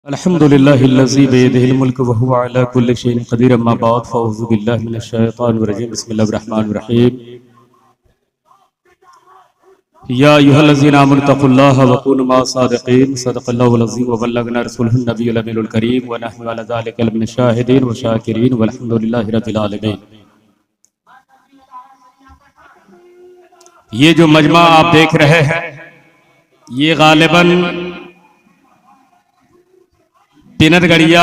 अल्हम्दुलिल्लाहिल्लज़ी बियदिहिल मुल्क व हुवा अला कुल्लि शैइन क़दीर अम्मा बाद फ़अऊज़ु बिल्लाहि मिनश शैतानिर रजीम बिस्मिल्लाहिर रहमानिर रहीम या अय्युहल्लज़ीना आमनु तक़ुल्लाहा व कूनू मअस सादिक़ीन सदक़ल्लाहुल अज़ीम व बल्लगना रसूलुहुन नबियुल अमीनुल करीम व नहनु अला ज़ालिका लमिनश शाहिदीन व शाकिरीन वल्हम्दुलिल्लाहि रब्बिल आलमीन। ये जो मजमा आप देख रहे हैं ये गालिबन तिनरगढ़िया,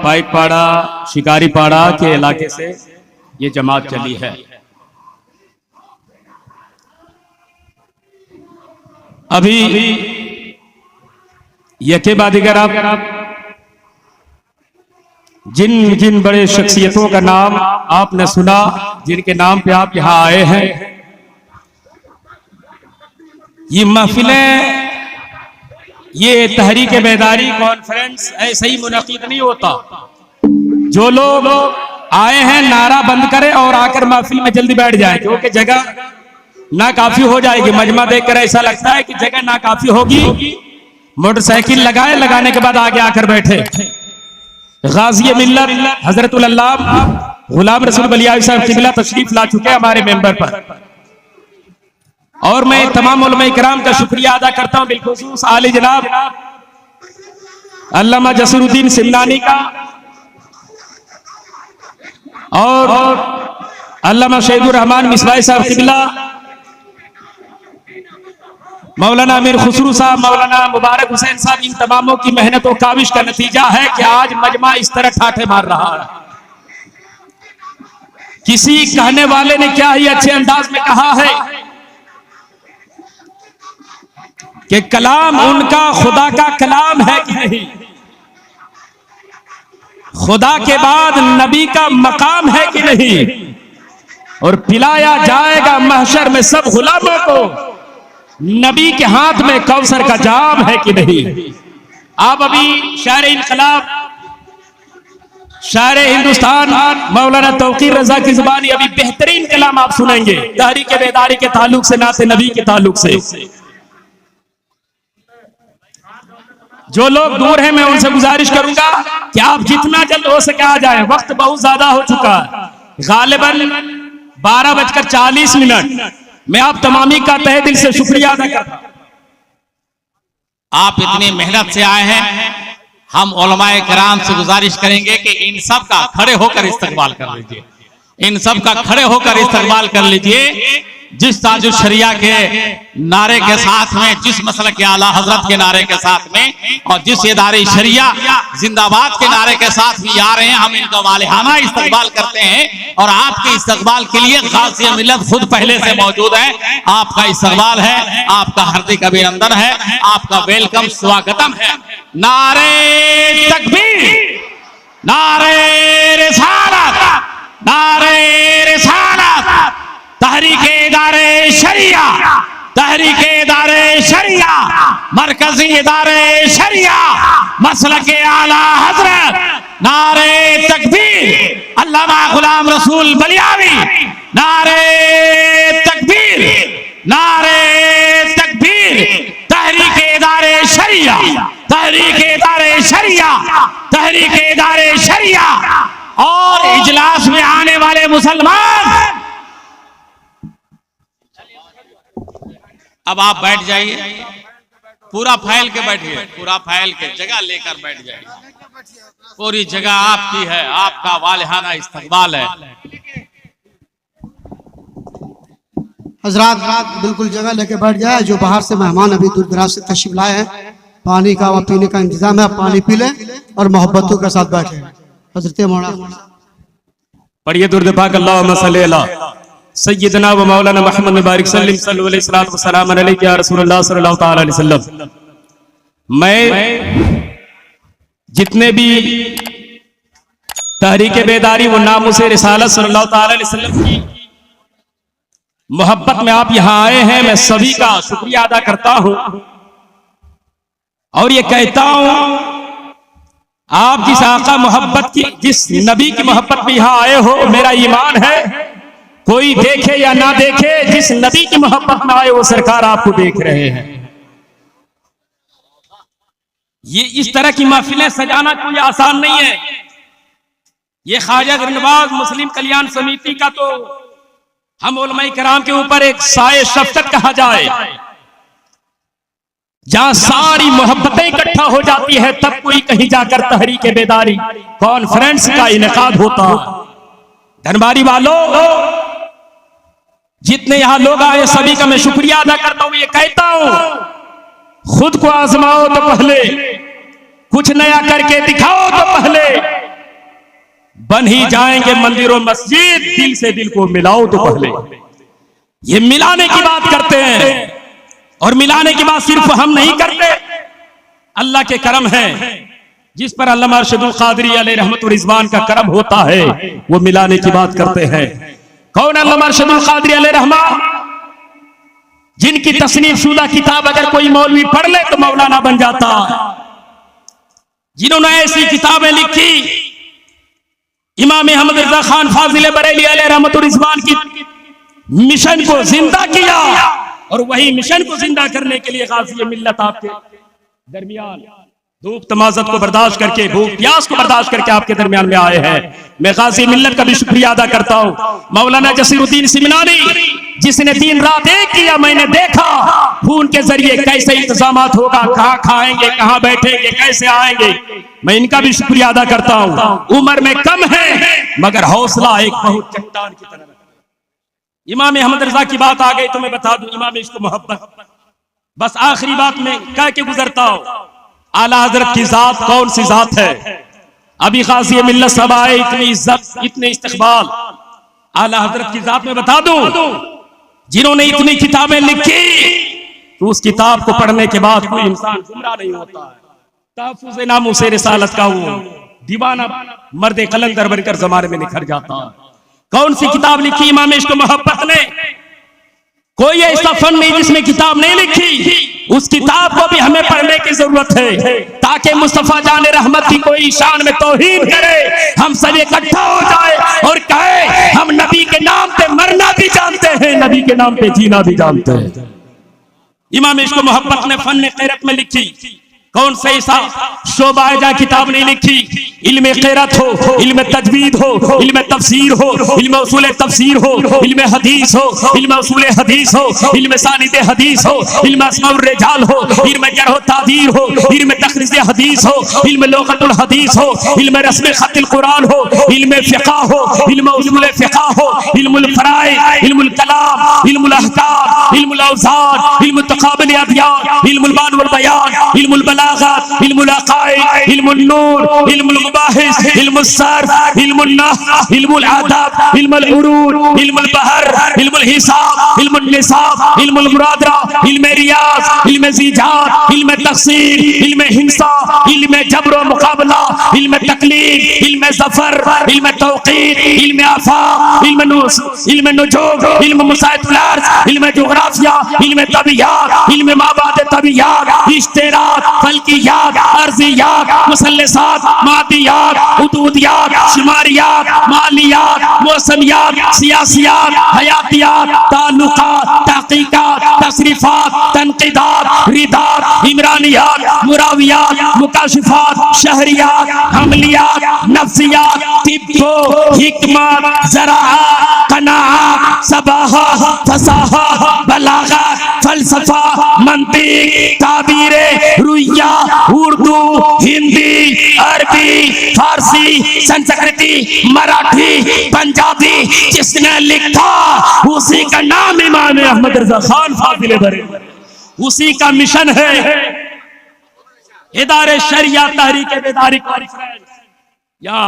पाइकपाड़ा, शिकारीपाड़ा के इलाके से ये जमात चली है। अभी यके बाद अगर आप जिन जिन बड़े शख्सियतों का नाम आपने सुना, जिनके नाम पे आप यहां आए हैं, ये महफिलें, ये तहरीक बेदारी कॉन्फ्रेंस ऐसे ही मुनक़िद नहीं होता। जो लोग आए हैं नारा बंद करें और आकर महफिल में जल्दी बैठ जाएं, क्योंकि जगह ना काफी हो जाएगी। मजमा देखकर ऐसा लगता है कि जगह ना काफी होगी, मोटरसाइकिल लगाने के बाद आगे आकर बैठे। गाज़ी मिल्लत हजरतुल अल्लामा गुलाम रसूल बलियावी साहब क़िबला तशरीफ ला चुके हमारे मेंबर पर, और मैं तमाम उलमा इकराम का शुक्रिया अदा करता हूं, बिलखुसूस आली जनाब अल्लामा जसीरुद्दीन सिमनानी का और अल्लामा शहीदुर रहमान मिसबाई साहब क़िबला, मौलाना अमीर खुसरू साहब, मौलाना मुबारक हुसैन साहब, इन तमामों की मेहनत और काविश का नतीजा है कि आज मजमा इस तरह ठाठे मार रहा है। किसी कहने वाले ने क्या ही अच्छे अंदाज में कहा है कि कलाम उनका खुदा का कलाम है कि नहीं, खुदा के बाद नबी का मकाम है कि नहीं, और पिलाया जाएगा महशर में सब गुलामों को नबी के हाथ में कौसर का जाम है कि नहीं। आप अभी शायर इनकलाब, शायर हिंदुस्तान मौलाना तौकीर रजा की जुबानी अभी बेहतरीन कलाम आप सुनेंगे तहरीक बेदारी के ताल्लुक से, नाते नबी के ताल्लुक से। जो लोग दूर हैं मैं उनसे गुजारिश करूंगा कि आप जितना जल्द हो सके आ जाएं, वक्त बहुत ज्यादा हो चुका है। गालिबन 12:40 मैं आप तमामी का तहे दिल से शुक्रिया अदा करता हूं। आप इतनी मेहनत से आए हैं, हम उलमाए किराम से गुजारिश करेंगे कि इन सब का खड़े होकर इस्तकबाल कर लीजिए, इन सब का खड़े होकर इस्तकबाल कर लीजिए। जिस ताजुल शरिया के नारे के साथ में, जिस मसलक के आला हजरत के नारे के साथ में, और जिस इदारे शरिया जिंदाबाद के नारे के साथ भी आ रहे हैं, हम इनका वालिहाना इस्तकबाल करते हैं। और आपके इस्तकबाल के लिए गाज़ी मिल्लत खुद पहले से मौजूद है। आपका इस्तकबाल है, आपका हार्दिक अभिनंदन है, आपका वेलकम स्वागतम है। नारे तकबीर, नारे रिसालत, नारे रिसालत, तहरीके इदारे शरिया, तहरीके इदारे शरिया, मरकजी इदारे शरिया, मसलके आला हजरत, नारे तकबीर, अल्लामा गुलाम रसूल बलियावी, नारे तकबीर, नारे तकबीर, तहरीके इदारे शरिया, तहरीके इदारे शरिया, तहरीके इदारे शरिया। और इजलास में आने वाले मुसलमान अब आप बैठ जाइए, पूरा फैल के बैठिए, पूरा फैल के जगह लेकर बैठ जाइए। पूरी जगह आपकी है, आपका वालिहाना इस्तकबाल है। हजरात बिल्कुल जगह लेके बैठ जाए। जो बाहर से मेहमान अभी दूर दराज से तशरीफ लाए हैं, पानी का व पीने का इंतजाम है, पानी पी लें और मोहब्बतों के साथ बैठे। हजरत मौलाना पढ़िए दुरूद पाक अल्लाहुम्मा सल्ली अला सय्यदना व मौलाना मुहम्मद मुबारक सल्लल्लाहु अलैहि वसल्लम व सलाम अलैका या रसूलल्लाह सल्लल्लाहु तआला अलैहि वसल्लम। मैं जितने भी तहरीक बेदारी व नामुस रिसालत सल्लल्लाहु तआला अलैहि वसल्लम की मोहब्बत में आप यहां आए हैं, मैं सभी का शुक्रिया अदा करता हूं और ये कहता हूं आप जिस आका मोहब्बत की, जिस नबी की मोहब्बत में यहां आए हो, मेरा ईमान है कोई देखे या ना देखे, जिस नबी की मोहब्बत में आए वो सरकार आपको देख रहे हैं। ये इस तरह की महफिलें सजाना कोई आसान नहीं है। ये ख्वाजा गरीबनवाज मुस्लिम कल्याण समिति का तो हम उलमाए किराम के ऊपर एक साए शफ़क़त कहा जाए, जहां सारी मोहब्बतें इकट्ठा हो जाती है, तब कोई कहीं जाकर तहरीक बेदारी कॉन्फ्रेंस का इनेकाद होता है। धनबारी वालों, जितने यहां लोग आए सभी का मैं शुक्रिया अदा करता हूं। ये कहता हूं, खुद को आजमाओ तो पहले, कुछ नया करके दिखाओ तो पहले, बन ही जाएंगे मंदिर और मस्जिद, दिल से दिल को मिलाओ तो पहले। ये मिलाने की बात करते हैं, और मिलाने की बात सिर्फ हम नहीं करते, अल्लाह के करम है। जिस पर अल्लामा अरशदुल क़ादरी अलैहि रहमत व रिज़वान का करम होता है, वो मिलाने की बात करते हैं। कौन अल्लामा अरशदुल क़ादरी अलैहि रहमत, जिनकी तस्नीफ शुदा किताब अगर कोई मौलवी पढ़ ले तो मौलाना बन जाता, जिन्होंने ऐसी किताबें लिखी, इमाम अहमद रज़ा खान फाजिल बरेली अलैहि रहमत व रिज़वान की मिशन को जिंदा किया, और वही मिशन को जिंदा करने के लिए गाज़ी मिल्लत आपके दरमियान धूप तमाज़त को बर्दाश्त करके, भूख प्यास को बर्दाश्त करके आपके दरमियान में आए हैं। मैं गाज़ी मिल्लत का भी शुक्रिया अदा करता हूँ। मौलाना जसीरुद्दीन सिमनानी, जिसने दिन रात एक किया, मैंने देखा खून के जरिए कैसे इंतजामात होगा, कहाँ खाएंगे, कहाँ बैठेंगे, कैसे आएंगे, मैं इनका भी शुक्रिया अदा करता हूँ। उम्र में कम है मगर हौसला एक बहुत चट्टान की तरह। इमाम अहमद रजा की बात आ गई तो मैं बता दूं, इमाम इश्क मोहब्बत, बस आखिरी बात में कह के गुजरता हूं। आला हजरत की जात कौन सी जात है? अभी गाज़ी मिल्लत सब आए, इतनी इज्जत, इतने इस्तकबाल, आला हजरत की जात में बता दूं, जिन्होंने इतनी किताबें लिखी, तो उस किताब को पढ़ने के बाद कोई इंसान गुमराह नहीं होता है। तहफ़्फ़ुज़ नामूस रिसालत का वो दीवाना मर्द कलंदर बनकर जमाने में निखर जाता है। कौन सी किताब लिखी इमाम इश्क मोहब्बत ने? कोई ऐसा फन नहीं जिसमें किताब नहीं लिखी। उस किताब को भी हमें पढ़ने की जरूरत है, ताकि मुस्तफा जान रहमत की कोई शान में तौहीन करे, हम सब इकट्ठा हो जाए और कहे हम नबी के नाम पे मरना भी जानते हैं, नबी के नाम पे जीना भी जानते हैं। इमाम इश्क मोहब्बत ने फन क़ैरत में लिखी, कौन से ऐसा शोबाजा किताब नहीं लिखी? इल्म क़ैरत हो, इल्म तजवीद हो, इल्म तफसीर हो, इल्म उसूल तफसीर हो, इल्म हदीस हो, इल्म उसूल हदीस हो, इल्म सानिद हदीस हो, इल्म अस्माउर रिजाल हो, इल्म जरह तादीर हो, इल्म तखरीज हदीस हो, इल्म लुग़तुल हदीस हो, इल्म रस्म ख़त्ल कुरान हो, इल्म फ़िक़्ह हो, इल्म उसूल फ़िक़्ह हो, इल्मुल फ़राइद, इल्मुल कलाम, इल्मुल अहकाम, इल्मुल औज़ान, इल्म तक़ाबुल अदयान, इल्मुल बान वल बयान, इल्मुल बलागत, इल्मुल अक़ाइद, इल्मुल नूर, इल्मुल मुबाहिस, इल्मुल सर्फ, इल्मुल नहव, इल्मुल अदब, इल्मुल उरूद, इल्मुल बहर, इल्मुल हिसाब, इल्मुल निसाब, इल्मुल मुरादरा, इल्म रियाज़, इल्म ज़ीजात, इल्म तक़सीर, इल्म हिंसा, इल्म जबर व मुक़ाबला, इल्म तक़लीद, इल्म ज़फ़र, इल्म तौक़ीद, इल्म आफ़ाक़, इल्म नुजूम, इल्म मुसाइतुल अर्ज़, इल्म जुग़राफ़िया, इल्म तबियात, इल्म माबाद तबियात, इश्तिराक, फल्कियात, अर्ज़ियात, मुसल्लसात, मादियात, हुदूदियात, शुमारियात, मालियात, मौसमियात, सियासियात, हयातियात, ताल्लुकात, तहक़ीक़ात, तसरीफ़ात, तनक़ीदात, रिदात, इमरानियात, मुरावियात, मुकाशिफ़ात, शहरियात, हमलियात, नफ्सियात, तिब्बो, हिकमत, ज़राअत, क़नाअत, सबाहत, फसाहत, बलागत, फ़लसफ़ा, मंतिक़, ताबीरे, रुइया, उर्दू, हिंदी, अरबी, फारसी, संस्कृति, मराठी, पंजाबी, जिसने लिखा उसी का नाम इमाम अहमद रज़ा खान फाजिल बरेली, उसी का मिशन है इदारे शरिया तहरीक बेदारी कॉन्फ्रेंस। या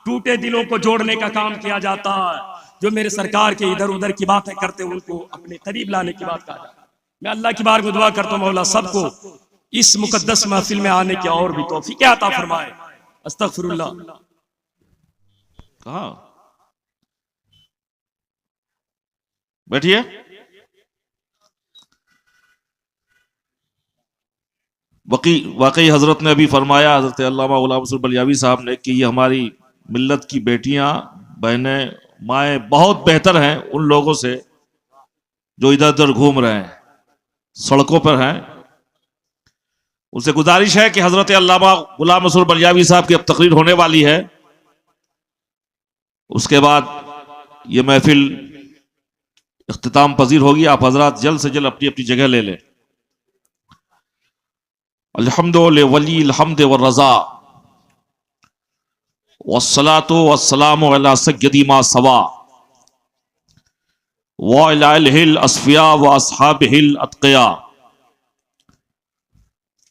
टूटे दिलों को जोड़ने का काम किया जाता है। जो मेरे सरकार के इधर उधर की बातें करते हैं उनको अपने करीब लाने की बात कहा जाता है। मैं अल्लाह की बार में दुआ करता हूँ, मौला सबको इस मुकद्दस महफिल में आने की और भी तौफीक अता फरमाए। अस्तगफिरुल्लाह। कहाँ बैठिए। वाकई हजरत ने अभी फरमाया, हजरत अल्लामा गुलाम रसूल बलियावी साहब ने, कि ये हमारी मिल्लत की बेटियां, बहनें, माएँ बहुत बेहतर हैं उन लोगों से जो इधर उधर घूम रहे हैं, सड़कों पर हैं। उनसे गुजारिश है कि हजरत अल्लामा गुलाम मसूर बलियावी साहब की अब तकरीर होने वाली है, उसके बाद ये महफिल इख्तिताम पजीर होगी। आप हजरात जल्द से जल्द अपनी अपनी जगह ले लें। अल्हम्दुलिल्लाह वलील हम्द व रज़ा वस्सलातु वस्सलामु अला सय्यदी मा सवा व अला आलिहिल अस्फिया व अस्हाबिहिल अत्क़िया।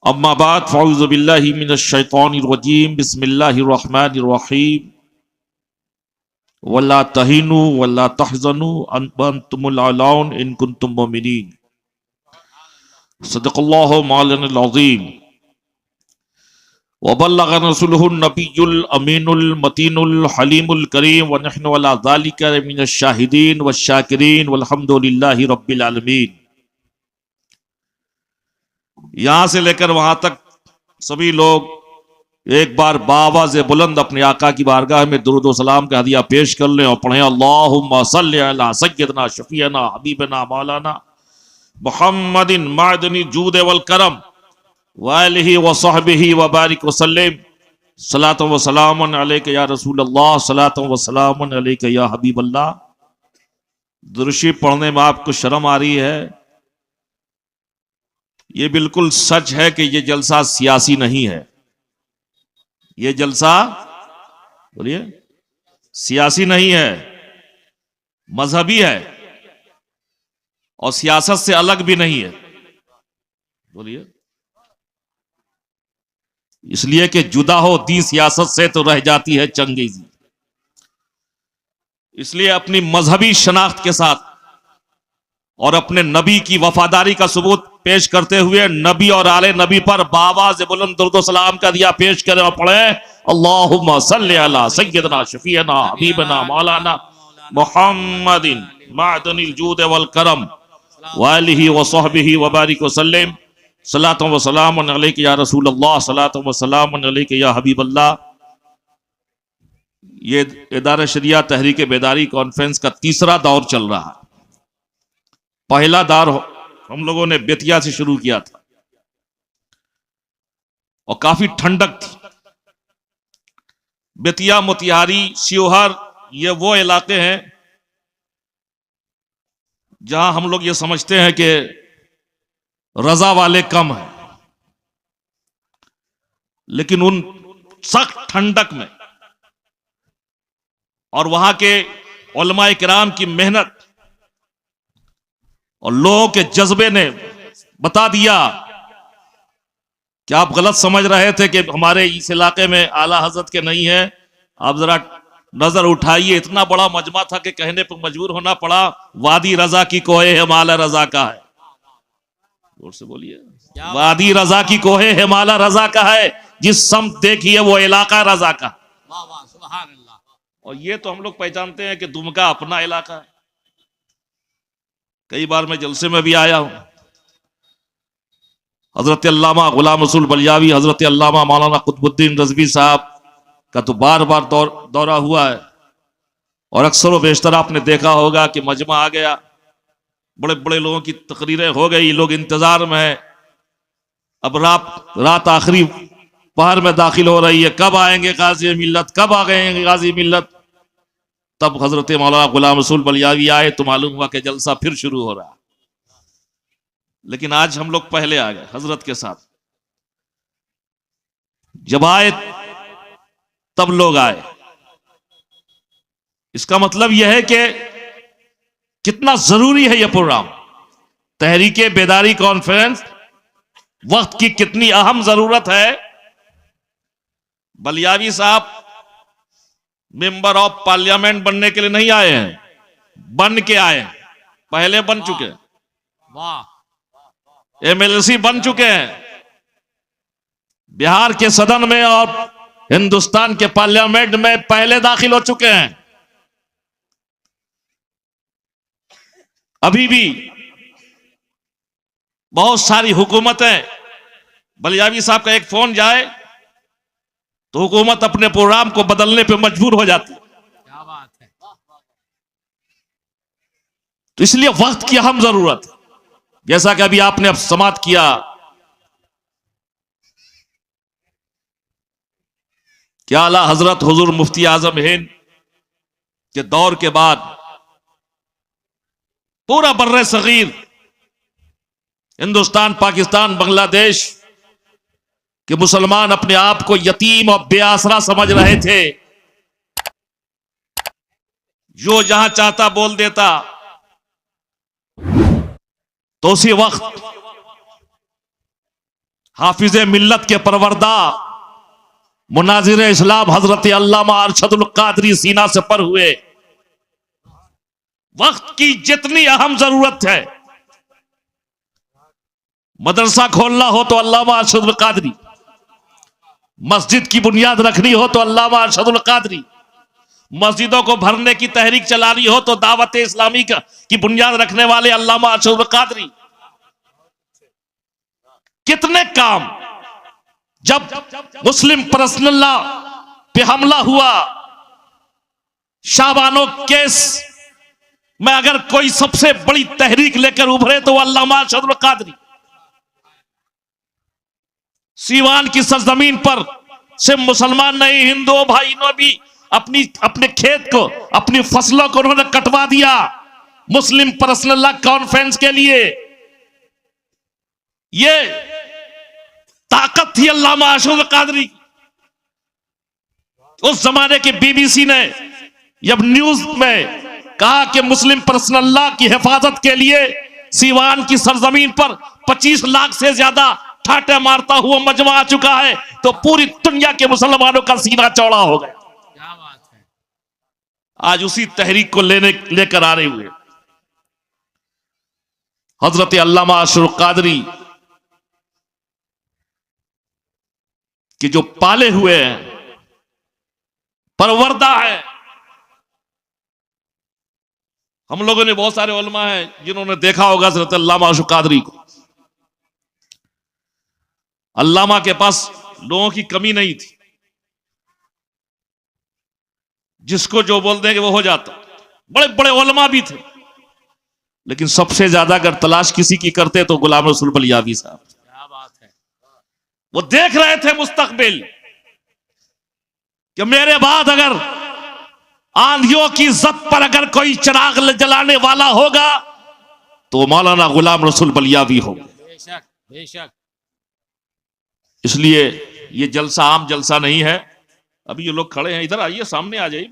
अम्मा बाद फ़अऊज़ु बिल्लाहि मिनश शैतानिर रजीम। बिस्मिल्लाहिर रहमानिर रहीम। वला तहीनु वला तहज़नु वअंतुमुल अलाउन इन कुंतुम मुमिनीन। सदक़ल्लाहु मौलाना अज़ीम व बल्लगना रसूलुहुन नबियुल अमीनुल मतीनुल हलीमुल करीम व नहनु अला ज़ालिका मिनश शाहिदीन व शाकिरीन वल्हम्दुलिल्लाहि रब्बिल आलमीन। यहां से लेकर वहां तक सभी लोग एक बार बावाज़ बुलंद अपने आका की बारगाह में दुरूद व सलाम का हदिया पेश कर लें और पढ़ें अल्लाहुम्मा सल्लि अला सय्यदना शफीअना हबीबना मौलाना मुहम्मदिन मादनी जूद वल करम व आलिहि व सहबिहि व बारिक व सल्लिम। सलातु व सलामुन अलैका या रसूल अल्लाह, सलातु व सलामुन अलैका या हबीब अल्लाह। दुरूशी पढ़ने में आपको शर्म आ रही है? ये बिल्कुल सच है कि ये जलसा सियासी नहीं है। ये जलसा बोलिए सियासी नहीं है, मजहबी है और सियासत से अलग भी नहीं है। बोलिए, इसलिए कि जुदा हो दी सियासत से तो रह जाती है चंगेजी। इसलिए अपनी मजहबी शनाख्त के साथ और अपने नबी की वफादारी का सबूत पेश करते हुए नबी और आले नबी पर बावाज़ बुलंद दुरूद व सलाम का दिया पेश करें और पढ़े अल्लाहुम्मा सल्लि अला सय्यदना शफीअना हबीबना मौलाना मुहम्मदिन मादनिल जूद वल करम व आलिहि व सहबिहि व बारिक व सल्लिम। सलातु व सलामुन अलैका या रसूल अल्लाह, सलातु व सलामुन अलैका या हबीब अल्लाह। ये इदारा शरिया तहरीक बेदारी कॉन्फ्रेंस का तीसरा दौर चल रहा है। पहला दौर हम लोगों ने बेतिया से शुरू किया था और काफी ठंडक थी। बेतिया, मोतिहारी, शिवहर ये वो इलाके हैं जहां हम लोग ये समझते हैं कि रजा वाले कम हैं, लेकिन उन सख्त ठंडक में और वहां के उलमाए किराम की मेहनत और लोगों के जज्बे ने बता दिया कि आप गलत समझ रहे थे कि हमारे इस इलाके में आला हजरत के नहीं है। आप जरा नजर उठाइए, इतना बड़ा मजमा था कि कहने पर मजबूर होना पड़ा, वादी रजा की कोहे हिमाला रजा का है। जोर से बोलिए, वादी रजा की कोहे हिमाला रजा का है। जिस समत देखिए वो इलाका रजा का। और ये तो हम लोग पहचानते हैं कि दुमका अपना इलाका है। कई बार मैं जलसे में भी आया हूं। हजरत अल्लामा गुलाम रसूल बलियावी, हजरत अल्लामा मौलाना कुतुबुद्दीन रज़वी साहब का तो बार बार दौरा हुआ है और अक्सर व बेशतर आपने देखा होगा कि मजमा आ गया, बड़े बड़े लोगों की तकरीरें हो गई, लोग इंतजार में है। अब रात आखिरी पहर में दाखिल हो रही है, कब आएंगे गाजी मिल्लत, कब आ गए गाजी मिल्लत। तब हजरत मौलाना गुलाम रसूल बलियावी आए तो मालूम हुआ कि जलसा फिर शुरू हो रहा। लेकिन आज हम लोग पहले आ गए हजरत के साथ। जब आए तब लोग आए। इसका मतलब यह है कि कितना जरूरी है यह प्रोग्राम। तहरीके बेदारी कॉन्फ्रेंस वक्त की कितनी अहम जरूरत है। बलियावी साहब मेंबर ऑफ पार्लियामेंट बनने के लिए नहीं आए हैं, बन के आए हैं। पहले बन चुके हैं, एमएलसी बन चुके हैं बिहार के सदन में और हिंदुस्तान के पार्लियामेंट में पहले दाखिल हो चुके हैं। अभी भी बहुत सारी हुकूमतें, बलियावी साहब का एक फोन जाए तो हुकूमत अपने प्रोग्राम को बदलने पे मजबूर हो जाती है। क्या बात है। तो इसलिए वक्त की अहम जरूरत है। जैसा कि अभी आपने अब समाप्त किया कि आला हजरत हुजूर मुफ्ती आजम हिंद के दौर के बाद पूरा बर्रे सगीर, हिंदुस्तान, पाकिस्तान, बांग्लादेश के मुसलमान अपने आप को यतीम और बेआसरा समझ रहे थे। जो जहां चाहता बोल देता। तो उसी वक्त हाफिज मिल्लत के परवरदा मुनाजिर इस्लाम हजरत अल्लामा अरशदुल कादरी सीना से पर हुए। वक्त की जितनी अहम जरूरत है, मदरसा खोलना हो तो अल्लामा अरशदुल कादरी, मस्जिद की बुनियाद रखनी हो तो अल्लामा अरशदुल कादरी, मस्जिदों को भरने की तहरीक चलानी हो तो दावत इस्लामी की बुनियाद रखने वाले अल्लामा अरशदुल कादरी। कितने काम। जब मुस्लिम पर्सनल्ला पे हमला हुआ, शाहबानो केस में अगर कोई सबसे बड़ी तहरीक लेकर उभरे तो अल्लामा अरशदुल कादरी। सीवान की सरजमीन पर सिर्फ मुसलमान नहीं, हिंदुओं भाइयों भी अपने खेत को, अपनी फसलों को उन्होंने कटवा दिया मुस्लिम पर्सनल लॉ कॉन्फ्रेंस के लिए। ये ताकत थी अल्लामा अरशदुल कादरी की। उस जमाने के बीबीसी ने जब न्यूज में कहा कि मुस्लिम पर्सनल लॉ की हिफाजत के लिए सीवान की सरजमीन पर 25 लाख से ज्यादा ठाटे मारता हुआ मजमा आ चुका है, तो पूरी दुनिया के मुसलमानों का सीना चौड़ा हो गया। क्या बात है। आज उसी तहरीक को लेकर आ रहे हुए हजरत अल्लामा अरशदुल कादरी कि जो पाले हुए हैं, परवरदा है। हम लोगों ने बहुत सारे उलमा हैं जिन्होंने देखा होगा हजरत अल्लामा अरशदुल कादरी को। अल्लामा के पास लोगों की कमी नहीं थी, जिसको जो बोल देंगे वो हो जाता। बड़े बड़े उलमा भी थे, लेकिन सबसे ज्यादा अगर तलाश किसी की करते तो गुलाम रसूल बलियावी साहब। क्या बात है। वो देख रहे थे मुस्तकबिल कि मेरे बाद अगर आंधियों की जद पर अगर कोई चिराग जलाने वाला होगा तो मौलाना गुलाम रसूल बलियावी होगा। बेशक बेशक। इसलिए ये जलसा आम जलसा नहीं है। अभी ये लोग खड़े हैं, इधर आइए, सामने आ जाइए।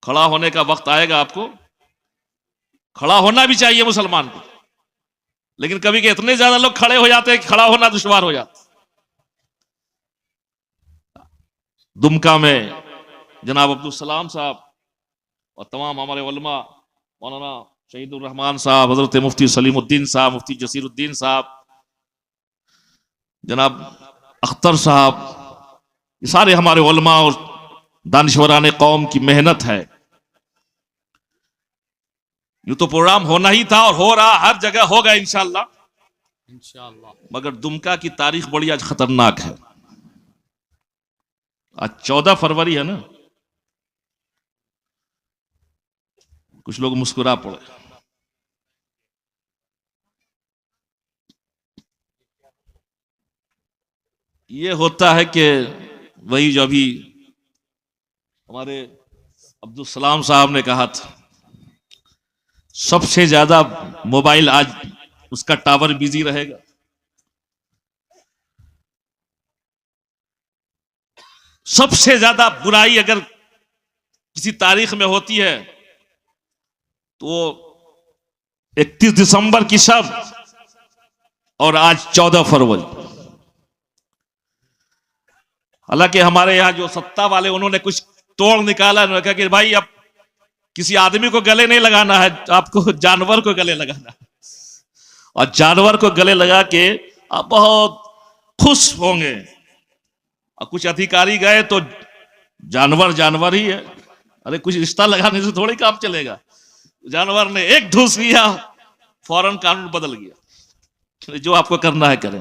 खड़ा होने का वक्त आएगा, आपको खड़ा होना भी चाहिए मुसलमान को, लेकिन कभी के इतने ज्यादा लोग खड़े हो जाते हैं कि खड़ा होना दुश्वार हो जाता। दुमका में जनाब अब्दुल सलाम साहब और तमाम हमारे उलमा, मौलाना शहीदुर रहमान साहब, हजरत मुफ्ती सलीमुद्दीन साहब, मुफ्ती जसीरुद्दीन साहब, जनाब अख्तर साहब, ये सारे हमारे उलमा और दानिशवरान कौम की मेहनत है। यूं तो प्रोग्राम होना ही था और हो रहा, हर जगह होगा इंशाअल्लाह। इंशाअल्लाह। मगर दुमका की तारीख बड़ी आज खतरनाक है। आज 14 फरवरी है ना। कुछ लोग मुस्कुरा पड़े। ये होता है कि वही जो अभी हमारे अब्दुल सलाम साहब ने कहा था, सबसे ज्यादा मोबाइल आज उसका टावर बिजी रहेगा। सबसे ज्यादा बुराई अगर किसी तारीख में होती है तो 31 दिसंबर की शब और आज 14 फरवरी। हालांकि हमारे यहां जो सत्ता वाले, उन्होंने कुछ तोड़ निकाला। उन्होंने कहा कि भाई अब किसी आदमी को गले नहीं लगाना है, आपको जानवर को गले लगाना है। और जानवर को गले लगा के आप बहुत खुश होंगे। और कुछ अधिकारी गए तो जानवर जानवर ही है। अरे कुछ रिश्ता लगाने से थोड़ी काम चलेगा। जानवर ने एक ढूस लिया, फौरन कानून बदल गया। जो आपको करना है करें।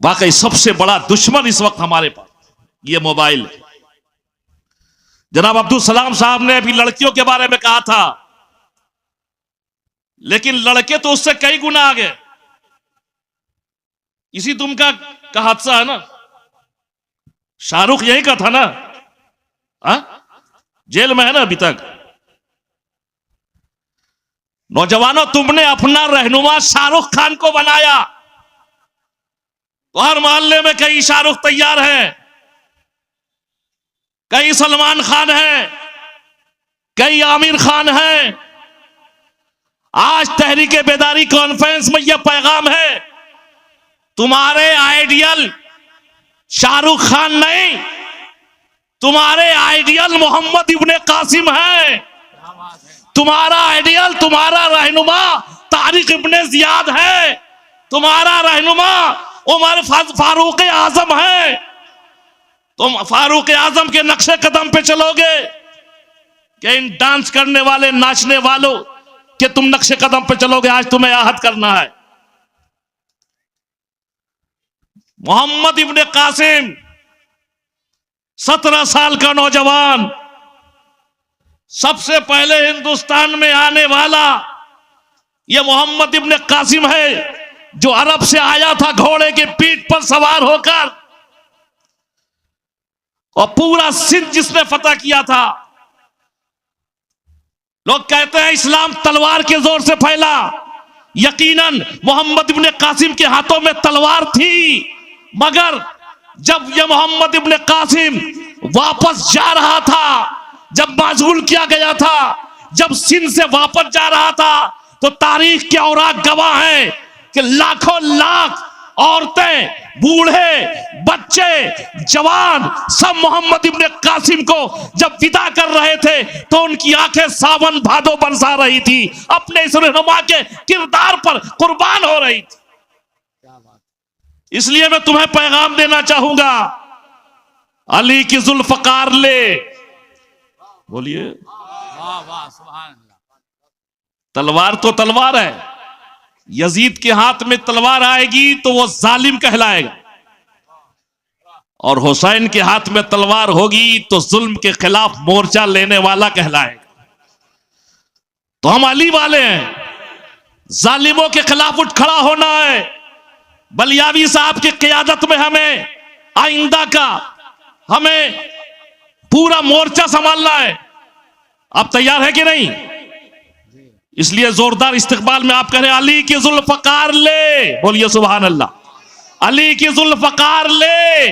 वाकई सबसे बड़ा दुश्मन इस वक्त हमारे पास ये मोबाइल है। जनाब अब्दुल सलाम साहब ने अभी लड़कियों के बारे में कहा था, लेकिन लड़के तो उससे कई गुना आगे। इसी दुमका का हादसा है ना, शाहरुख यही का था ना, जेल में है ना अभी तक। नौजवानों, तुमने अपना रहनुमा शाहरुख खान को बनाया, तो हर मोहल्ले में कई शाहरुख तैयार हैं, कई सलमान खान हैं, कई आमिर खान हैं। आज तहरीके बेदारी कॉन्फ्रेंस में यह पैगाम है, तुम्हारे आइडियल शाहरुख खान नहीं, तुम्हारे आइडियल मोहम्मद इब्ने कासिम है। तुम्हारा आइडियल, तुम्हारा रहनुमा तारिक इब्ने जियाद है, तुम्हारा रहनुमा उमर फारूक आजम है। तुम फारूक आजम के नक्शे कदम पे चलोगे कि इन डांस करने वाले, नाचने वालों कि तुम नक्शे कदम पे चलोगे? आज तुम्हें आहत करना है। मोहम्मद इब्ने कासिम 17 साल का नौजवान, सबसे पहले हिंदुस्तान में आने वाला यह मोहम्मद इब्ने कासिम है, जो अरब से आया था घोड़े के पीठ पर सवार होकर, और पूरा सिंध जिसने फतह किया था। लोग कहते हैं इस्लाम तलवार के जोर से फैला, यकीनन मोहम्मद इब्ने कासिम के हाथों में तलवार थी, मगर जब यह मोहम्मद इब्ने कासिम वापस जा रहा था, जब माजूल किया गया था, जब सिंध से वापस जा रहा था, तो तारीख के औराक गवाह हैं कि लाखों लाख औरतें, बूढ़े, बच्चे, जवान सब मोहम्मद इब्ने कासिम को जब विदा कर रहे थे तो उनकी आंखें सावन भादो बरसा रही थी, अपने इस रहनुमा के किरदार पर कुर्बान हो रही थी। इसलिए मैं तुम्हें पैगाम देना चाहूंगा, अली की जुल्फकार ले, बोलिए तलवार तो तलवार है, यजीद के हाथ में तलवार आएगी तो वो जालिम कहलाएगा, और हुसैन के हाथ में तलवार होगी तो जुल्म के खिलाफ मोर्चा लेने वाला कहलाएगा। तो हम अली वाले हैं, जालिमों के खिलाफ उठ खड़ा होना है। बलियावी साहब की क़ियादत में हमें आइंदा का हमें पूरा मोर्चा संभालना है। आप तैयार है कि नहीं? इसलिए जोरदार इस्तकबाल में आप कह रहे हैं अली की जुल्फकार ले, बोलिए सुभान अल्लाह। अली की जुल्फकार ले,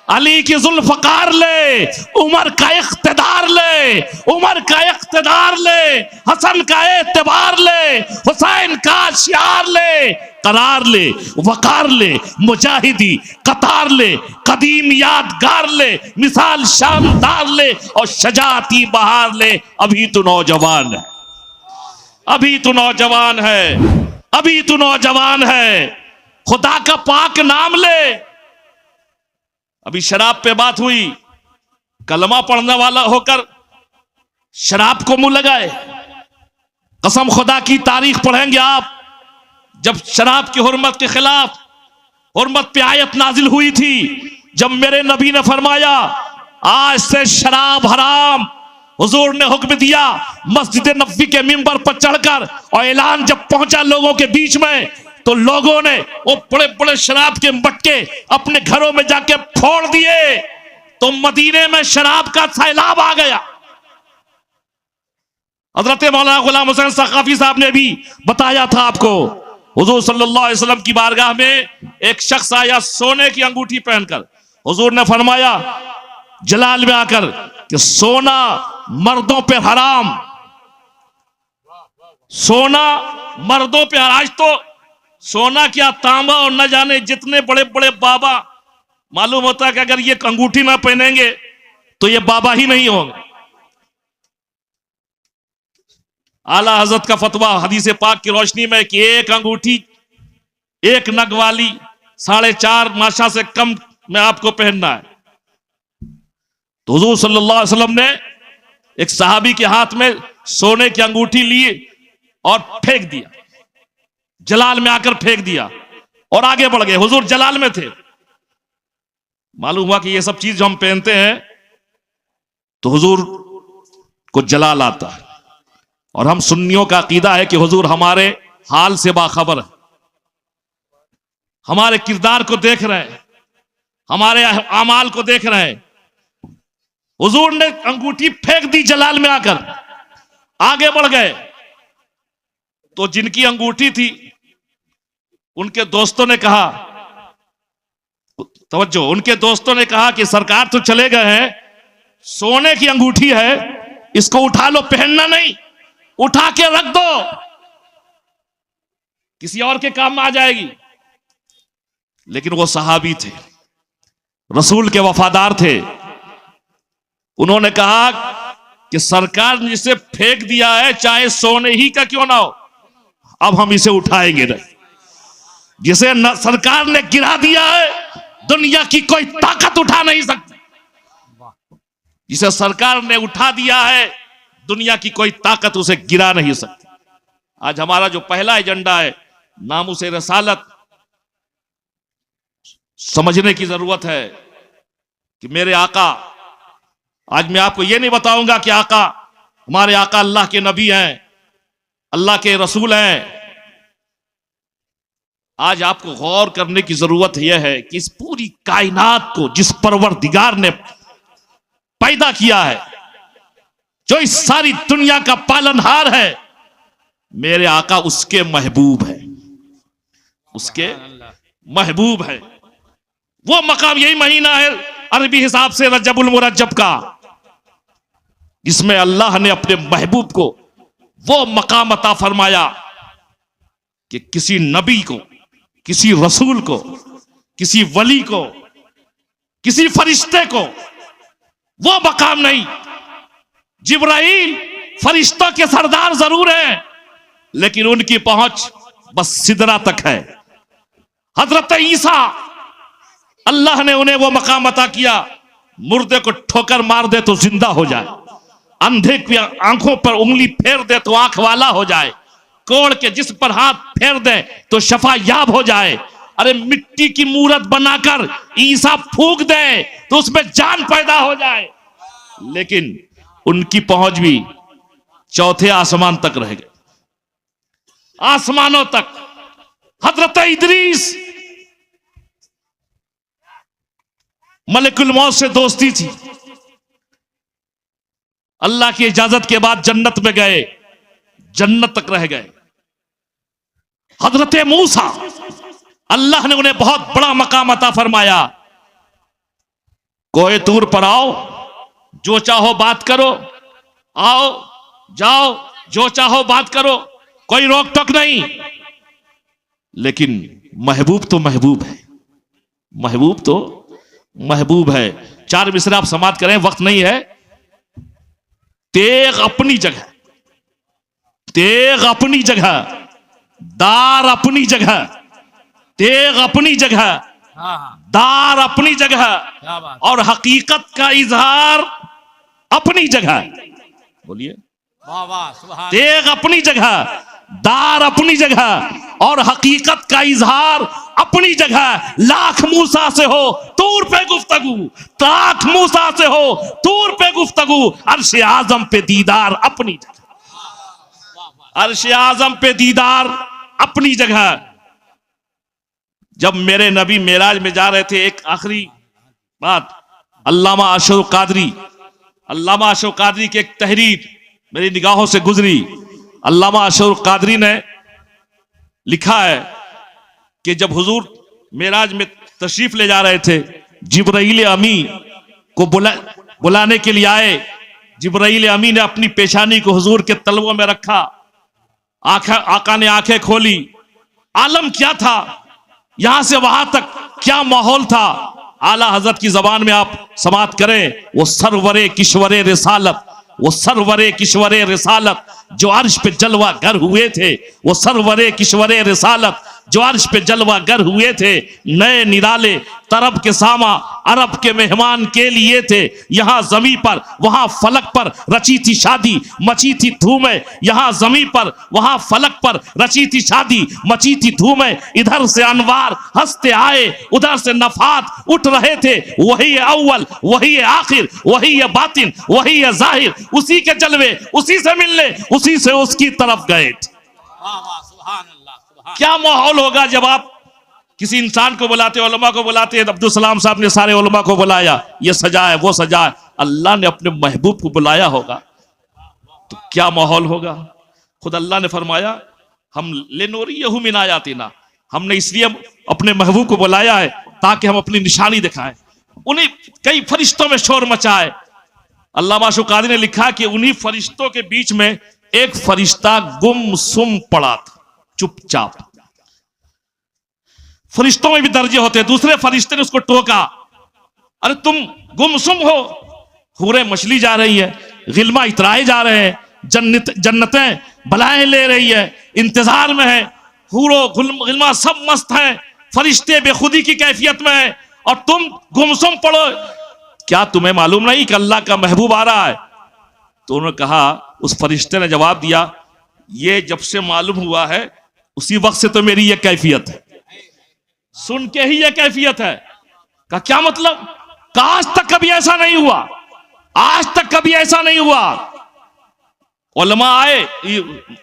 अली की जुल्फकार ले, उमर का इख्तिदार ले, उमर का इख्तिदार ले, हसन का एतबार ले, हुसैन का शियार ले, करार ले, वकार ले, मुजाहिदी कतार ले, कदीम यादगार ले, मिसाल शानदार ले, और शजाती बहार ले। अभी तो नौजवान है, अभी तो नौजवान है, अभी तो नौजवान है, खुदा का पाक नाम ले। अभी शराब पे बात हुई, कलमा पढ़ने वाला होकर शराब को मुंह लगाए। कसम खुदा की तारीख पढ़ेंगे आप, जब शराब की हुर्मत के खिलाफ हुर्मत पे आयत नाजिल हुई थी, जब मेरे नबी ने फरमाया आज से शराब हराम, हुजूर ने हुक्म दिया, मस्जिद नबवी के मिंबर पर चढ़कर, और ऐलान जब पहुंचा लोगों के बीच में, तो लोगों ने वो बड़े बड़े शराब के मटके अपने घरों में जाके फोड़ दिए, तो मदीने में शराब का सैलाब आ गया। हजरत मौलाना गुलाम हुसैन सकाफी साहब ने भी बताया था आपको, हुजूर सल्लल्लाहु अलैहि वसल्लम की बारगाह में एक शख्स आया सोने की अंगूठी पहनकर। हुजूर ने फरमाया जलाल में आकर कि सोना मर्दों पे हराम, सोना मर्दों पे। आज तो सोना क्या तांबा और न जाने जितने बड़े बड़े बाबा, मालूम होता है कि अगर ये अंगूठी ना पहनेंगे तो ये बाबा ही नहीं होंगे। आला हजरत का फतवा हदीस पाक की रोशनी में कि एक अंगूठी एक नग वाली 4.5 माशा से कम में आपको पहनना है। तो हुजूर सल्लल्लाहु अलैहि वसल्लम ने एक सहाबी के हाथ में सोने की अंगूठी ली और फेंक दिया, जलाल में आकर फेंक दिया और आगे बढ़ गए। हुजूर जलाल में थे, मालूम हुआ कि ये सब चीज जो हम पहनते हैं तो हुजूर को जलाल आता है, और हम सुन्नियों का अकीदा है कि हुजूर हमारे हाल से बाखबर है, हमारे किरदार को देख रहे हैं, हमारे अमाल को देख रहे हैं। हुजूर ने अंगूठी फेंक दी जलाल में आकर, आगे बढ़ गए तो जिनकी अंगूठी थी उनके दोस्तों ने कहा, तवज्जो, उनके दोस्तों ने कहा कि सरकार तो चले गए हैं, सोने की अंगूठी है, इसको उठा लो, पहनना नहीं, उठा के रख दो, किसी और के काम में आ जाएगी। लेकिन वो सहाबी थे, रसूल के वफादार थे। उन्होंने कहा कि सरकार ने इसे फेंक दिया है, चाहे सोने ही का क्यों ना हो, अब हम इसे उठाएंगे नहीं। जिसे सरकार ने गिरा दिया है, दुनिया की कोई ताकत उठा नहीं सकती। जिसे सरकार ने उठा दिया है, दुनिया की कोई ताकत उसे गिरा नहीं सकती। आज हमारा जो पहला एजेंडा है, नामुसे रसालत, समझने की जरूरत है कि मेरे आका, आज मैं आपको यह नहीं बताऊंगा कि आका, हमारे आका अल्लाह के नबी हैं, अल्लाह के रसूल हैं। आज आपको गौर करने की जरूरत यह है कि इस पूरी कायनात को जिस परवरदिगार ने पैदा किया है, जो इस सारी दुनिया का पालनहार है, मेरे आका उसके महबूब है, उसके महबूब है। वो मकाम, यही महीना है अरबी हिसाब से रजबुल मुरज्जब का, जिसमें अल्लाह ने अपने महबूब को वो मकाम अता फरमाया कि किसी नबी को, किसी रसूल को, किसी वली को, किसी फरिश्ते को वो मकाम नहीं। जिब्राइल फरिश्तों के सरदार जरूर हैं, लेकिन उनकी पहुंच बस सिदरा तक है। हजरत ईसा, अल्लाह ने उन्हें वो मकाम अता किया, मुर्दे को ठोकर मार दे तो जिंदा हो जाए, अंधे की आंखों पर उंगली फेर दे तो आंख वाला हो जाए, कोड़ के जिस पर हाथ फेर दे तो शफा याब हो जाए। अरे मिट्टी की मूरत बनाकर ईसा फूंक दे तो उसमें जान पैदा हो जाए। लेकिन उनकी पहुंच भी चौथे आसमान तक रह गई, आसमानों तक। हजरत इदरीस, मलिकुल मौत से दोस्ती थी, अल्लाह की इजाजत के बाद जन्नत में गए, जन्नत तक रह गए। हजरत मूसा, अल्लाह ने उन्हें बहुत बड़ा मकाम अता फरमाया, कोहे तूर पर आओ, जो चाहो बात करो, आओ जाओ, जो चाहो बात करो, कोई रोक टोक नहीं। लेकिन महबूब तो महबूब है, महबूब तो महबूब है। 4 मिसरे आप समाप्त करें, वक्त नहीं है। तेग अपनी जगह, तेग अपनी जगह, दार अपनी जगह, तेग अपनी जगह, दार अपनी जगह, और हकीकत का इजहार अपनी जगह। बोलिए, तेग अपनी जगह, दार अपनी जगह, और हकीकत का इजहार अपनी जगह। लाख मूसा से हो तूर पे गुफ्तगू, लाख मूसा से हो तूर पे गुफ्तगू, अर्श आजम पे दीदार अपनी जगह, अर्श आजम पे दीदार अपनी जगह। जब मेरे नबी मेराज में जा रहे थे, एक आखिरी बात, अल्लामा अशरफ कादरी, अल्लामा अशरफ कादरी की एक तहरीर मेरी निगाहों से गुजरी। अल्लामा अशरफ कादरी ने लिखा है कि जब हुजूर मेराज में तशरीफ ले जा रहे थे, जिब्राइल अमी को बुलाने के लिए आए। जिब्राइल अमी ने अपनी पेशानी को हुजूर के तलवों में रखा, आका ने आंखें खोली। आलम क्या था, यहां से वहां तक क्या माहौल था, आला हजरत की जबान में आप समात करें। वो सरवरे किश्वरे रिसालत, वो सरवरे किश्वरे रिसालत जो अर्श पे जलवा गर हुए थे, वो सरवरे किश्वरे रिसालत जो अर्श पे जलवा गर हुए थे। नए निराले तरब के सामा अरब के मेहमान के लिए थे। यहां जमी पर वहां फलक पर रची थी शादी, मची थी धूमें। यहां जमी पर वहां फलक पर रची थी शादी, मची थी धूमें। इधर से अनवार हंसते आए, उधर से नफात उठ रहे थे। वही है अव्वल, वही है आखिर, वही है बातिन, वही है जाहिर। उसी के जलवे, उसी से मिलने, उसी से उसकी तरफ गए। क्या माहौल होगा जब आप किसी इंसान को बुलाते, उलमा को बुलाते, अब्दुल सलाम साहब ने सारे उलमा को बुलाया, ये सजा है वो सजा है। अल्लाह ने अपने महबूब को बुलाया होगा तो क्या माहौल होगा। खुद अल्लाह ने फरमाया हम लेनोरियहु मिन आयातिना, हमने इसलिए अपने महबूब को बुलाया है ताकि हम अपनी निशानी दिखाएं। उन्हीं कई फरिश्तों में शोर मचाए। अल्लामा शुकादी ने लिखा कि उन्हीं फरिश्तों के बीच में एक फरिश्ता गुमसुम पड़ा था, चुपचाप। फरिश्तों में भी दर्जे होते हैं। दूसरे फरिश्ते ने उसको टोका, अरे तुम गुमसुम हो, हूरें मछली जा रही है, गिलमा इतराए जा रहे हैं, जन्नतें बलाएं ले रही है, इंतजार में है, हूरो गिलमा सब मस्त है, फरिश्ते बेखुदी की कैफियत में है और तुम गुमसुम पड़ो। क्या तुम्हें मालूम नहीं कि अल्लाह का महबूब आ रहा है? तो उन्होंने कहा, उस फरिश्ते ने जवाब दिया, ये जब से मालूम हुआ है उसी वक्त से तो मेरी ये कैफियत है, सुन के ही ये कैफियत है। का क्या मतलब? का आज तक कभी ऐसा नहीं हुआ, आज तक कभी ऐसा नहीं हुआ। उलमा आए,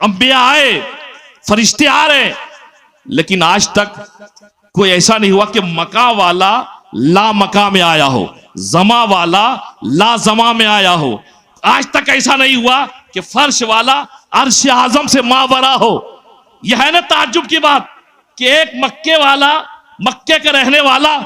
अंबिया आए, फरिश्ते आ रहे, लेकिन आज तक कोई ऐसा नहीं हुआ कि मका वाला ला मका में आया हो, जमा वाला ला जमा में आया हो। आज तक ऐसा नहीं हुआ कि फर्श वाला अर्श आजम से मावरा हो। यह है ना ताज्जुब की बात कि एक मक्के वाला, मक्के का रहने वाला